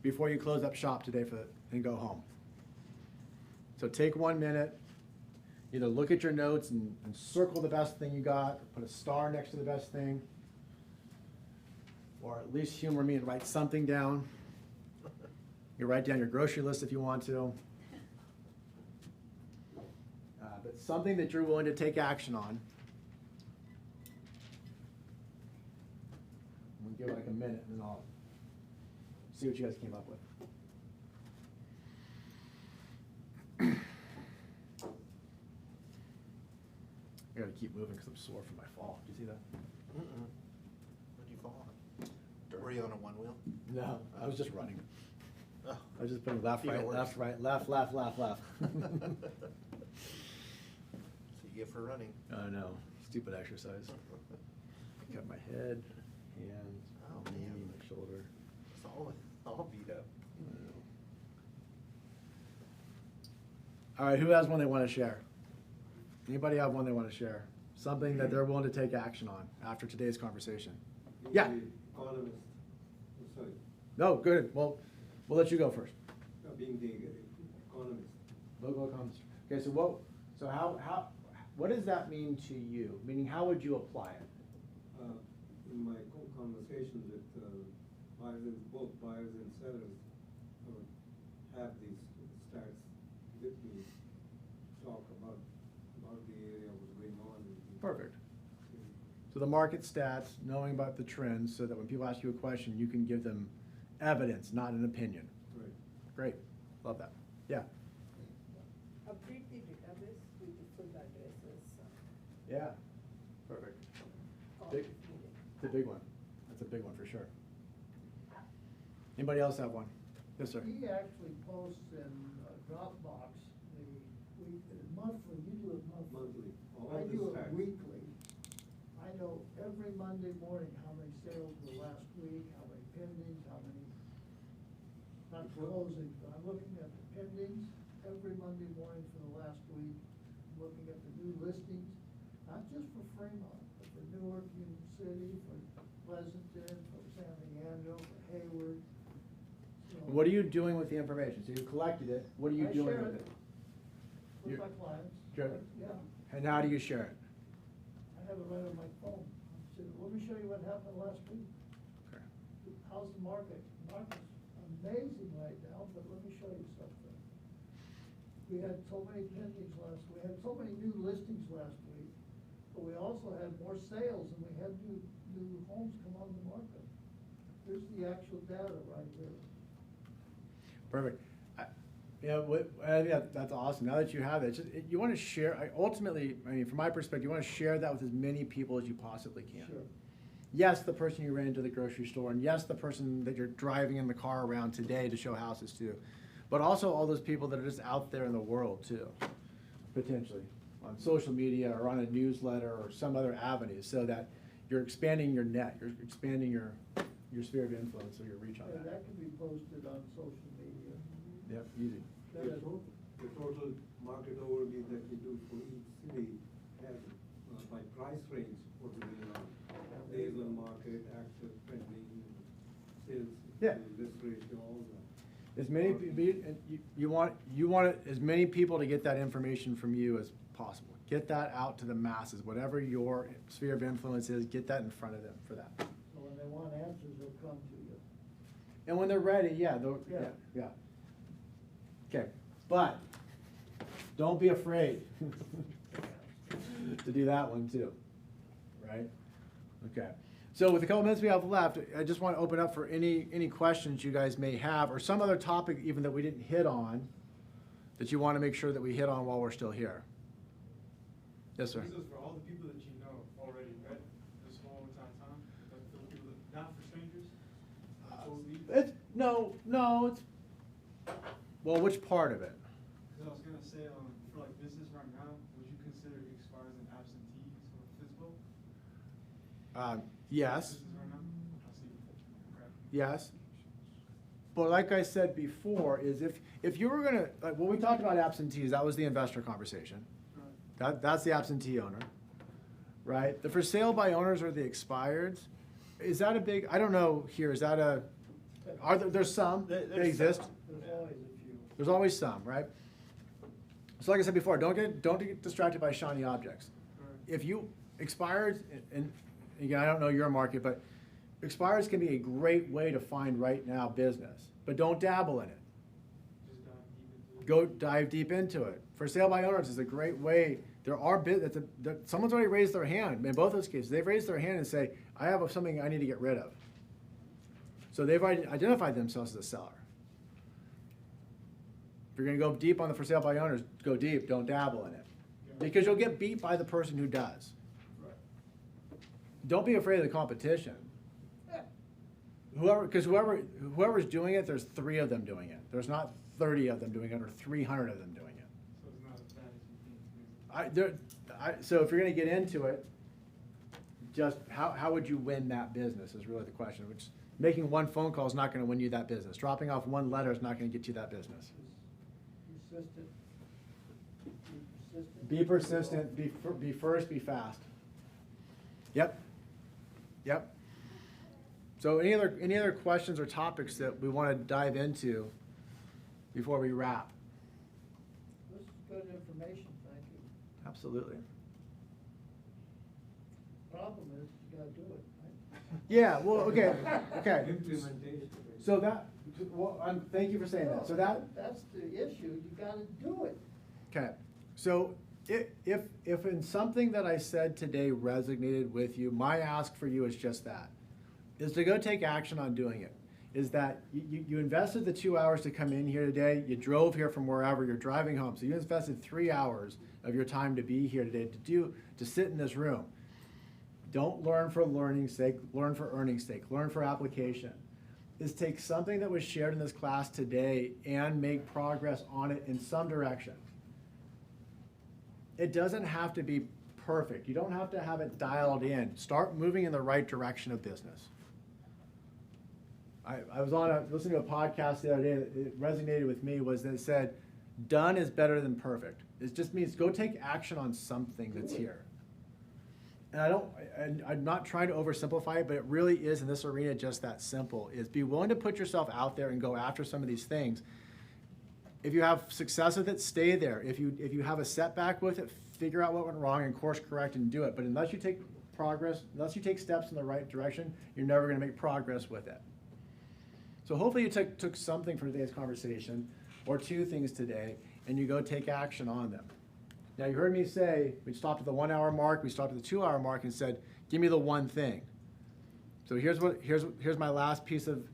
before you close up shop today and go home? So take 1 minute, either look at your notes and circle the best thing you got, or put a star next to the best thing, or at least humor me and write something down. You write down your grocery list if you want to. But something that you're willing to take action on. I'm going to give it like a minute and then I'll see what you guys came up with. I gotta keep moving because I'm sore from my fall. Do you see that? Mm-mm. What'd you fall on? Were you on a one wheel? No, I was just running. Oh. I was just putting left, Even right, worse. left, right, left, left, left, left. So you get for running. I know, stupid exercise. Got my head, hands, Oh, knee, man. my shoulder. It's all beat up. All right, who has one they want to share? Anybody have one they want to share? Something that they're willing to take action on after today's conversation? Yeah. Being the economist, sorry, No, good. Well, we'll let you go first. being the economist. Local economist. Okay, so what does that mean to you? Meaning, how would you apply it? In my conversations with both buyers and sellers, have these stats with me, talk about the area, what's going on. Perfect. So the market stats, knowing about the trends, so that when people ask you a question, you can give them evidence, not an opinion. Right. Great. Love that. Yeah. Update the database with the full addresses. Yeah. Perfect. Big, it's a big one. That's a big one for sure. Anybody else have one? Yes, sir. He actually posts in Dropbox monthly, you do it monthly. All I the do it stats. weekly. I know every Monday morning how many sales were last week, how many pendings, how many, not closings, but I'm looking at the pendings every Monday morning for the last week. I'm looking at the new listings, not just for Fremont, but for Newark, Union City, for Pleasanton, for San Leandro, for Hayward. So What are you doing with the information? So you collected it. What are you I doing share with it it? with You- my clients. Good. Yeah. And how do you share it? I have it right on my phone. I said, let me show you what happened last week. Okay. How's the market? Market's amazing right now, but let me show you something. We had so many pendings we had so many new listings last week, but we also had more sales and we had new homes come on the market. Here's the actual data right here. Perfect. That's awesome. Now that you have it, you want to share. Ultimately, from my perspective, you want to share that with as many people as you possibly can. Sure. Yes, the person you ran into the grocery store, and yes, the person that you're driving in the car around today to show houses to, but also all those people that are just out there in the world too, potentially on social media or on a newsletter or some other avenue, so that you're expanding your net, you're expanding your sphere of influence or your reach on Yeah, that. that can be posted on social media. Yep, easy. The total market overview that we do for each city has by price range, what's going on. Days on market, active, pending, sales, Yeah. list ratio, all that. As many, you want as many people to get that information from you as possible. Get that out to the masses, whatever your sphere of influence is, get that in front of them for that. So when they want answers, they'll come to you. And when they're ready, yeah. Okay, but don't be afraid to do that one too, right? Okay. So with the couple minutes we have left, I just want to open up for any questions you guys may have, or some other topic even that we didn't hit on that you want to make sure that we hit on while we're still here. Yes, sir. This is for all the people that you know already, right? This whole entire time, like for the people that, not for strangers. It's well, which part of it? Because I was gonna say, for like business right now, would you consider expires and absentees or physical? Yes. Business right now? I see. Okay. Yes. But like I said before, is if you were gonna, like when we talked about absentees, that was the investor conversation. Right. That's the absentee owner, right? The for sale by owners or the expireds, is that a big, I don't know here, is that there's some, they exist. There's always a few. There's always some, right? So like I said before, don't get distracted by shiny objects. Right. If you expires, and again, I don't know your market, but expires can be a great way to find right now business, but don't dabble in it. Just dive deep into it. Go dive deep into it. For sale by owners is a great way. There are someone's already raised their hand. In both those cases, they've raised their hand and say, I have something I need to get rid of. So they've identified themselves as a seller. If you're going to go deep on the for sale by owners, go deep. Don't dabble in it. Yeah. because you'll get beat by the person who does. Don't be afraid of the competition. Whoever's doing it, there's 3 of them doing it. There's not 30 of them doing it or 300 of them doing it. So it's not as bad as you think. So if you're gonna get into it, just how would you win that business is really the question, which making one phone call is not gonna win you that business. Dropping off one letter is not gonna get you that business. Persistent. Be persistent, be first, be fast. Yep. So any other questions or topics that we wanna dive into before we wrap? This is good information, thank you. Absolutely. Problem is, you gotta do it, right? Yeah, well, okay. Implementation. So thank you for saying that. So That's the issue, you gotta do it. okay. So if in something that I said today resonated with you, my ask for you is just that, is to go take action on doing it. Is that you invested the 2 hours to come in here today, you drove here from wherever, you're driving home, so you invested 3 hours of your time to be here today, to sit in this room. Don't learn for learning's sake, learn for earning's sake, learn for application. Is take something that was shared in this class today and make progress on it in some direction. It doesn't have to be perfect. You don't have to have it dialed in. Start moving in the right direction of business. I was listening to a podcast the other day that it resonated with me, was that it said, done is better than perfect. It just means go take action on something that's here. And I'm not trying to oversimplify it, but it really is in this arena just that simple, is be willing to put yourself out there and go after some of these things. If you have success with it, stay there. If you have a setback with it, figure out what went wrong and course correct and do it. But unless you take unless you take steps in the right direction, you're never gonna make progress with it. So hopefully you took something from today's conversation, or 2 things today, and you go take action on them. Now, you heard me say, we stopped at the 1 hour mark, we stopped at the 2 hour mark and said, give me the one thing. So here's my last piece of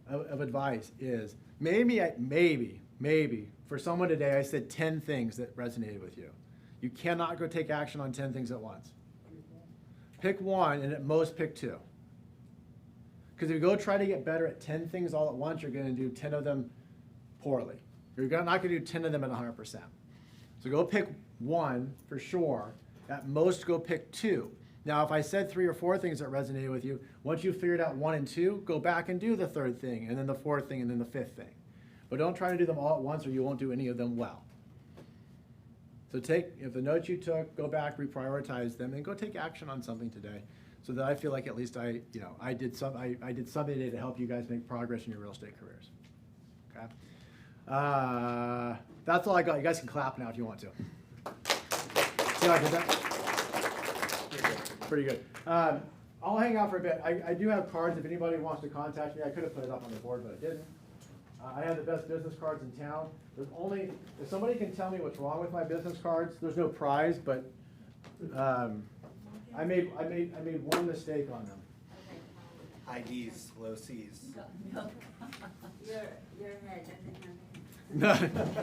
advice is, maybe, for someone today, I said 10 things that resonated with you. You cannot go take action on 10 things at once. Pick 1, and at most pick 2. Because if you go try to get better at 10 things all at once, you're gonna do 10 of them poorly. You're not gonna do 10 of them at 100%. So go pick 1 for sure. At most, go pick 2. Now, if I said 3 or 4 things that resonated with you, once you've figured out 1 and 2, go back and do the 3rd thing, and then the 4th thing, and then the 5th thing. But don't try to do them all at once, or you won't do any of them well. So if the notes you took, go back, reprioritize them, and go take action on something today, so that I feel like at least I did something today to help you guys make progress in your real estate careers. Okay. That's all I got. You guys can clap now if you want to. See how I did that? Pretty good. I'll hang out for a bit. I do have cards if anybody wants to contact me. I could have put it up on the board, but I didn't. I have the best business cards in town. If somebody can tell me what's wrong with my business cards, there's no prize, but I made one mistake on them. High Ds, low Cs. Your head doesn't have